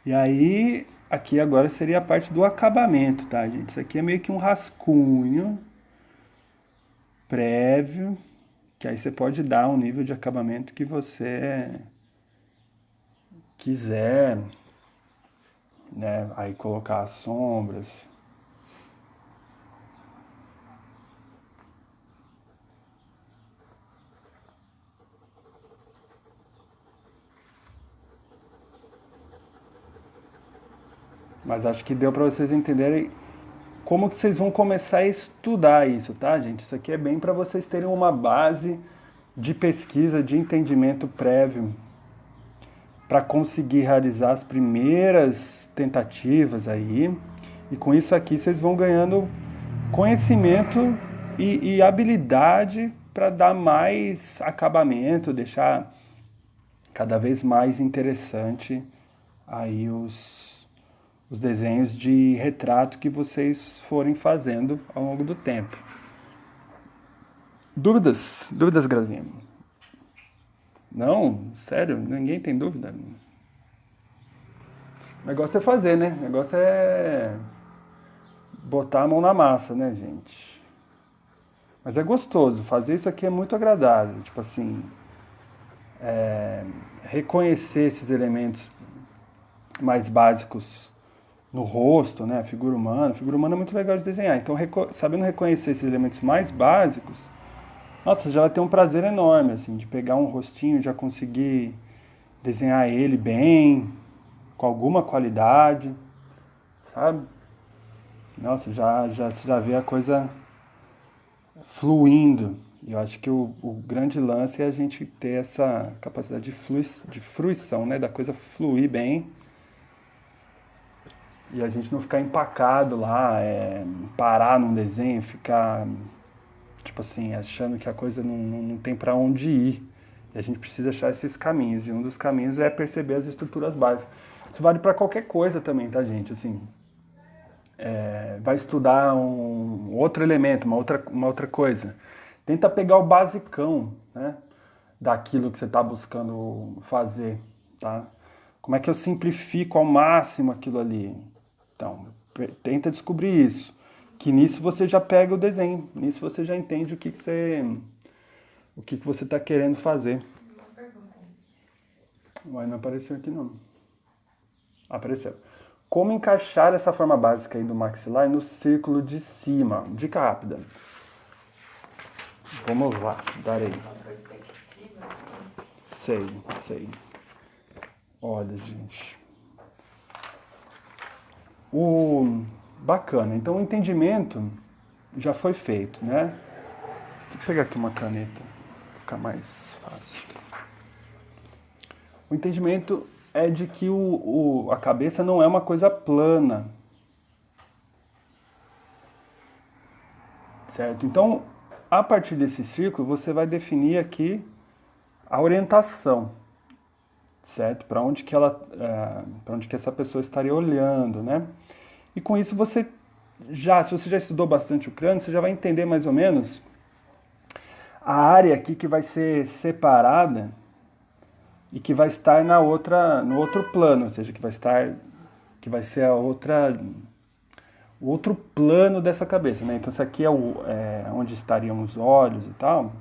[SPEAKER 1] E aí, aqui agora seria a parte do acabamento, tá, gente? Isso aqui é meio que um rascunho prévio, que aí você pode dar um nível de acabamento que você quiser, né? Aí colocar as sombras. Mas acho que deu para vocês entenderem como que vocês vão começar a estudar isso, tá, gente? Isso aqui é bem para vocês terem uma base de pesquisa, de entendimento prévio para conseguir realizar as primeiras tentativas aí. E com isso aqui vocês vão ganhando conhecimento e habilidade para dar mais acabamento, deixar cada vez mais interessante aí os desenhos de retrato que vocês forem fazendo ao longo do tempo. Dúvidas? Dúvidas, Grazinha? Não? Sério? Ninguém tem dúvida? O negócio é fazer, né? O negócio é botar a mão na massa, né, gente? Mas é gostoso. Fazer isso aqui é muito agradável. Tipo assim, reconhecer esses elementos mais básicos no rosto, né? A figura humana. A figura humana é muito legal de desenhar. Então, sabendo reconhecer esses elementos mais básicos, nossa, você já vai ter um prazer enorme, assim, de pegar um rostinho e já conseguir desenhar ele bem, com alguma qualidade, sabe? Nossa, você já vê a coisa fluindo. E eu acho que o grande lance é a gente ter essa capacidade de fruição, né? Da coisa fluir bem e a gente não ficar empacado lá, parar num desenho, ficar, tipo assim, achando que a coisa não tem para onde ir. E a gente precisa achar esses caminhos. E um dos caminhos é perceber as estruturas básicas. Isso vale para qualquer coisa também, tá, gente? Assim, vai estudar um outro elemento, uma outra coisa. Tenta pegar o basicão, né? Daquilo que você está buscando fazer, tá? Como é que eu simplifico ao máximo aquilo ali? Então, tenta descobrir isso. Que nisso você já pega o desenho, nisso você já entende o que você está querendo fazer. Mas não apareceu aqui não. Apareceu. Como encaixar essa forma básica aí do maxilar no círculo de cima? Dica rápida. Vamos lá, darei. Sei, sei. Olha, gente. Bacana. Então o entendimento já foi feito, né? Vou pegar aqui uma caneta. ficar mais fácil. O entendimento é de que a cabeça não é uma coisa plana, certo? Então, a partir desse círculo, você vai definir aqui a orientação, certo? Para onde que para onde que essa pessoa estaria olhando, né? E com isso você se você já estudou bastante o crânio, você já vai entender mais ou menos a área aqui que vai ser separada e que vai estar no outro plano, ou seja, que vai ser o outro plano dessa cabeça, né? Então isso aqui é onde estariam os olhos e tal.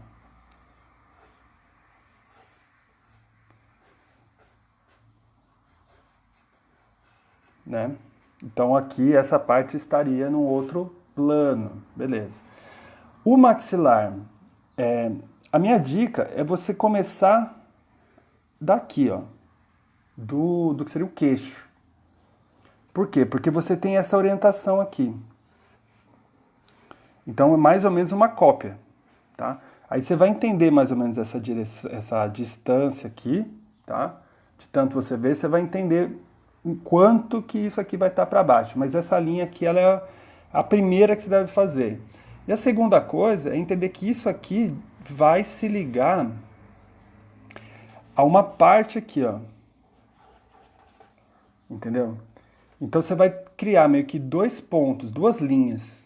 [SPEAKER 1] Né? Então aqui essa parte estaria num outro plano, beleza. O maxilar, a minha dica é você começar daqui, ó, do que seria o queixo. Por quê? Porque você tem essa orientação aqui. Então é mais ou menos uma cópia, tá? Aí você vai entender mais ou menos essa distância aqui, tá? De tanto você ver, você vai entender o quanto que isso aqui vai estar para baixo. Mas essa linha aqui, ela é a primeira que você deve fazer. E a segunda coisa é entender que isso aqui vai se ligar a uma parte aqui, ó. Entendeu? Então você vai criar meio que dois pontos, duas linhas.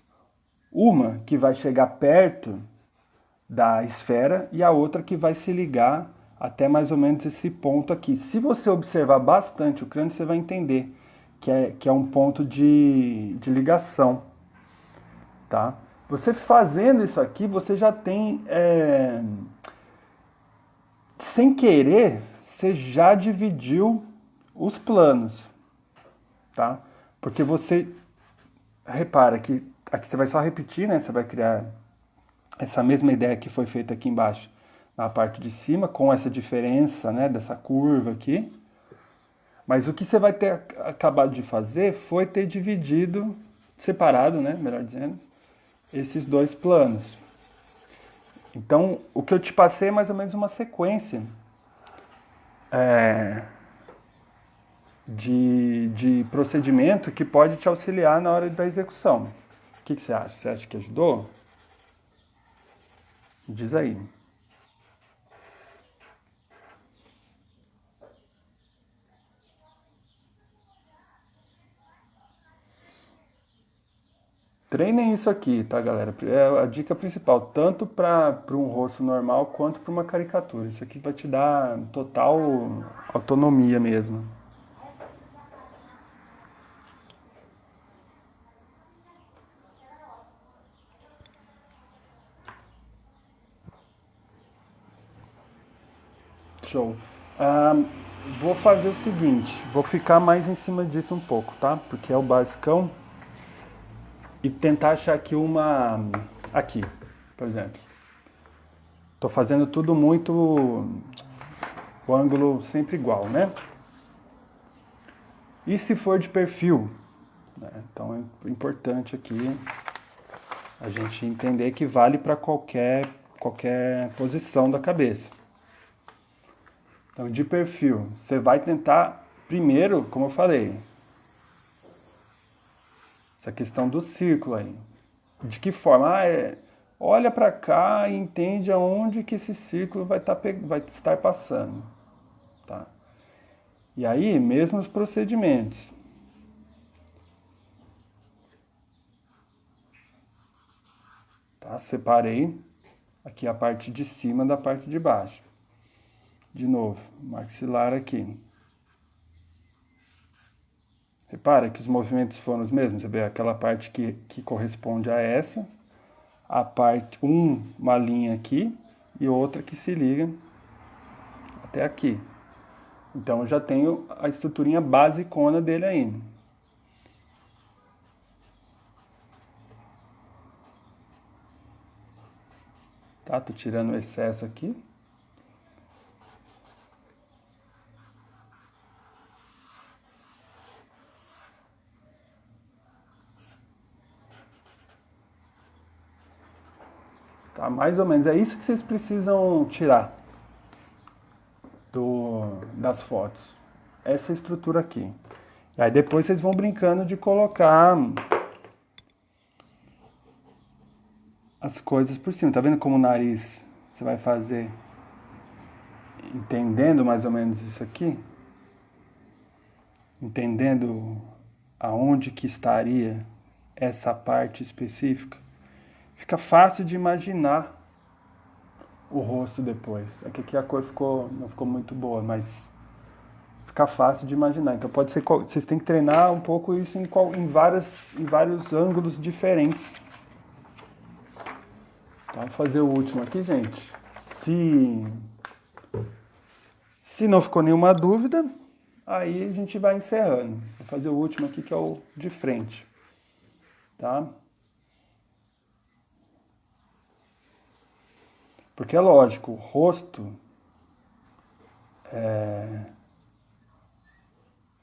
[SPEAKER 1] Uma que vai chegar perto da esfera e a outra que vai se ligar até mais ou menos esse ponto aqui. Se você observar bastante o crânio, você vai entender que é um ponto de ligação, tá? Você fazendo isso aqui, você já tem, sem querer, você já dividiu os planos, tá? Porque você repara que aqui você vai só repetir, né? Você vai criar essa mesma ideia que foi feita aqui embaixo na parte de cima, com essa diferença, né, dessa curva aqui. Mas o que você vai ter acabado de fazer foi ter dividido, separado, né, melhor dizendo, esses dois planos. Então, o que eu te passei é mais ou menos uma sequência de procedimento que pode te auxiliar na hora da execução. O que você acha? Você acha que ajudou? Diz aí. Treinem isso aqui, tá, galera? É a dica principal, tanto para um rosto normal quanto para uma caricatura. Isso aqui vai te dar total autonomia mesmo. Show. Ah, vou fazer o seguinte, vou ficar mais em cima disso um pouco, tá? Porque é o basicão. E tentar achar aqui aqui, por exemplo. Tô fazendo tudo muito o ângulo sempre igual, né? E se for de perfil? Né? Então é importante aqui a gente entender que vale para qualquer posição da cabeça. Então, de perfil, você vai tentar, primeiro, como eu falei, essa questão do círculo aí. De que forma? Olha para cá e entende aonde que esse círculo vai estar passando. Tá? E aí, mesmos procedimentos. Tá? Separei aqui a parte de cima da parte de baixo. De novo, maxilar aqui. Repara que os movimentos foram os mesmos. Você vê aquela parte que corresponde a essa, a parte uma linha aqui e outra que se liga até aqui. Então eu já tenho a estruturinha basicona dele aí. Tá? Tô tirando o excesso aqui. Tá? Mais ou menos, é isso que vocês precisam tirar das fotos. Essa estrutura aqui. Aí depois vocês vão brincando de colocar as coisas por cima. Tá vendo como o nariz você vai fazer entendendo mais ou menos isso aqui? Entendendo aonde que estaria essa parte específica? Fica fácil de imaginar o rosto depois. Aqui a cor não ficou muito boa, mas fica fácil de imaginar. Então pode ser, vocês têm que treinar um pouco isso em vários ângulos diferentes. Tá, vou fazer o último aqui, gente. Se não ficou nenhuma dúvida, aí a gente vai encerrando. Vou fazer o último aqui, que é o de frente. Tá? Porque é lógico, o rosto,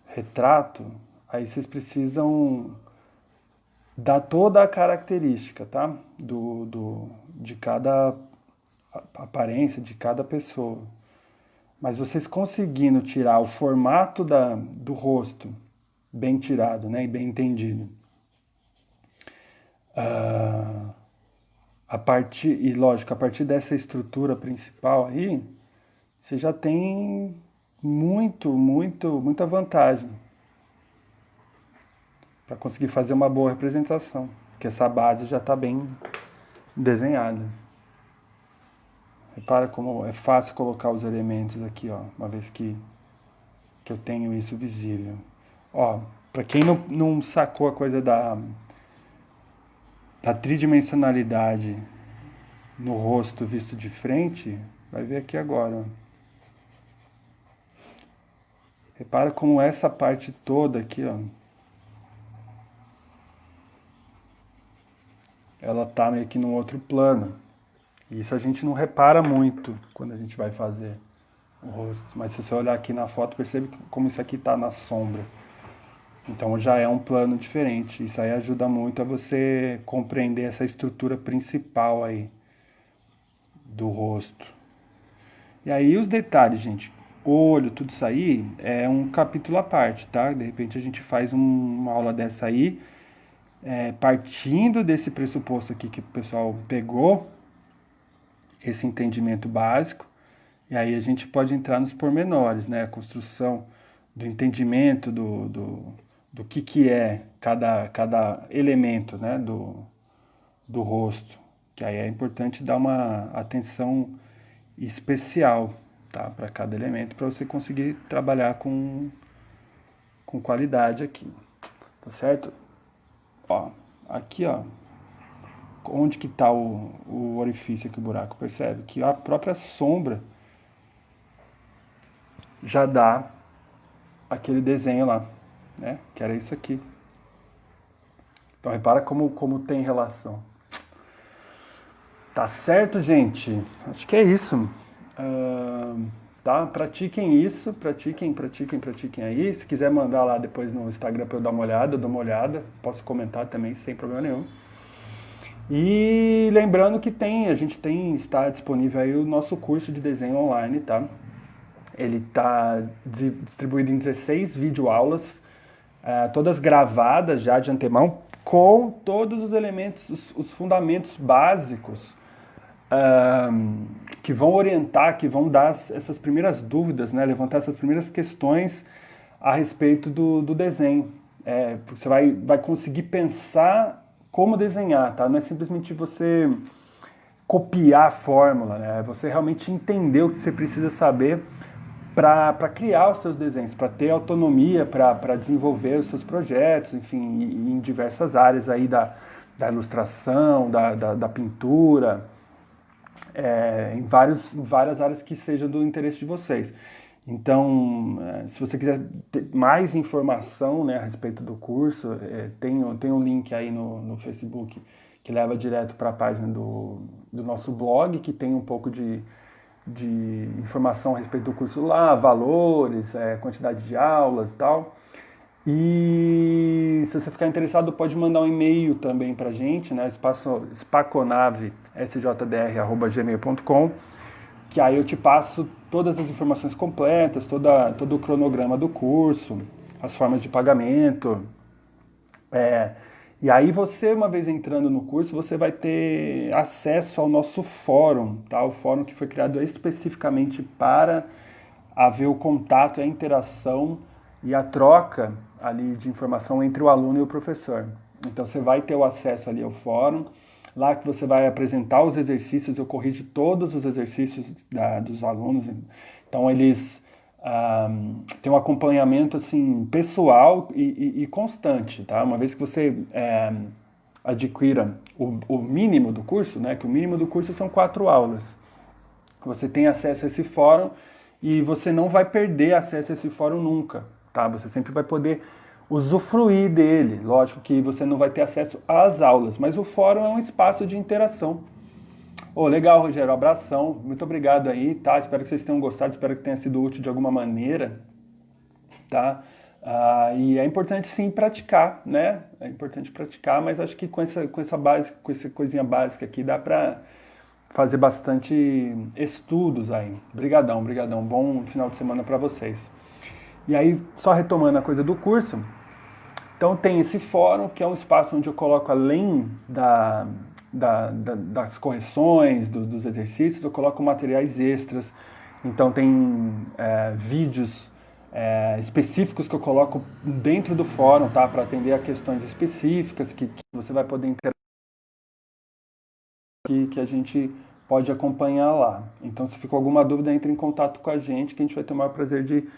[SPEAKER 1] retrato, aí vocês precisam dar toda a característica, tá? De cada aparência, de cada pessoa. Mas vocês conseguindo tirar o formato do rosto bem tirado, né? E bem entendido. E lógico, a partir dessa estrutura principal aí, você já tem muita vantagem para conseguir fazer uma boa representação, porque essa base já está bem desenhada. Repara como é fácil colocar os elementos aqui, ó, uma vez que eu tenho isso visível. Ó, para quem não sacou a coisa da tridimensionalidade no rosto visto de frente, vai ver aqui agora. Ó. Repara como essa parte toda aqui, ó, ela tá meio que num outro plano. Isso a gente não repara muito quando a gente vai fazer o rosto. Mas se você olhar aqui na foto, percebe como isso aqui está na sombra. Então já é um plano diferente. Isso aí ajuda muito a você compreender essa estrutura principal aí do rosto. E aí os detalhes, gente. Olho, tudo isso aí é um capítulo à parte, tá? De repente a gente faz uma aula dessa aí, partindo desse pressuposto aqui que o pessoal pegou, esse entendimento básico, e aí a gente pode entrar nos pormenores, né? A construção do entendimento do que é cada elemento, né? do rosto, que aí é importante dar uma atenção especial, tá? Para cada elemento, para você conseguir trabalhar com qualidade aqui, tá certo? Ó, aqui, ó, onde que está o orifício aqui, o buraco, percebe? Que a própria sombra já dá aquele desenho lá, né? Que era isso aqui. Então repara como tem relação. Tá certo, gente? Acho que é isso. Tá? Pratiquem isso, pratiquem aí. Se quiser mandar lá depois no Instagram para eu dar uma olhada, eu dou uma olhada. Posso comentar também, sem problema nenhum. E lembrando que está disponível aí o nosso curso de desenho online, tá? Ele está distribuído em 16 videoaulas, todas gravadas já de antemão, com todos os elementos, os fundamentos básicos que vão orientar, que vão dar essas primeiras dúvidas, né? Levantar essas primeiras questões a respeito do desenho. Porque você vai conseguir pensar como desenhar, tá? Não é simplesmente você copiar a fórmula, né? É você realmente entender o que você precisa saber para criar os seus desenhos, para ter autonomia, para desenvolver os seus projetos, enfim, em diversas áreas aí da ilustração, da pintura, em várias áreas que sejam do interesse de vocês. Então, se você quiser ter mais informação, né, a respeito do curso, tem um link aí no Facebook que leva direto para a página do nosso blog, que tem um pouco de informação a respeito do curso lá, valores, quantidade de aulas e tal. E se você ficar interessado, pode mandar um e-mail também para a gente, né? spaconave.sjdr@gmail.com, que aí eu te passo todas as informações completas, todo o cronograma do curso, as formas de pagamento. É, e aí você, uma vez entrando no curso, você vai ter acesso ao nosso fórum, tá? O fórum que foi criado especificamente para haver o contato, a interação e a troca ali de informação entre o aluno e o professor. Então você vai ter o acesso ali ao fórum, lá que você vai apresentar os exercícios, eu corrijo todos os exercícios dos alunos. Então eles têm um acompanhamento assim pessoal e constante, tá? Uma vez que você adquira o mínimo do curso, né? Que o mínimo do curso são 4 aulas. Você tem acesso a esse fórum e você não vai perder acesso a esse fórum nunca, tá? Você sempre vai poder usufruir dele. Lógico que você não vai ter acesso às aulas, mas o fórum é um espaço de interação. Oh, legal, Rogério, abração, muito obrigado aí, tá? Espero que vocês tenham gostado, espero que tenha sido útil de alguma maneira, tá? E é importante sim praticar, né? É importante praticar, mas acho que com essa base, com essa coisinha básica aqui, dá pra fazer bastante estudos aí. Brigadão, brigadão. Bom final de semana para vocês. E aí, só retomando a coisa do curso, então tem esse fórum, que é um espaço onde eu coloco, além das correções, dos exercícios, eu coloco materiais extras. Então tem vídeos específicos que eu coloco dentro do fórum, tá? Para atender a questões específicas que você vai poder interagir, que a gente pode acompanhar lá. Então, se ficou alguma dúvida, entre em contato com a gente, que a gente vai ter o maior prazer de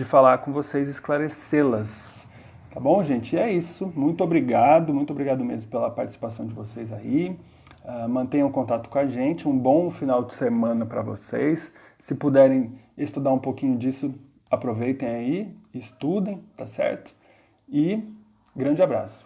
[SPEAKER 1] falar com vocês e esclarecê-las. Tá bom, gente? E é isso. Muito obrigado mesmo pela participação de vocês aí. Mantenham contato com a gente. Um bom final de semana para vocês. Se puderem estudar um pouquinho disso, aproveitem aí, estudem, tá certo? E grande abraço.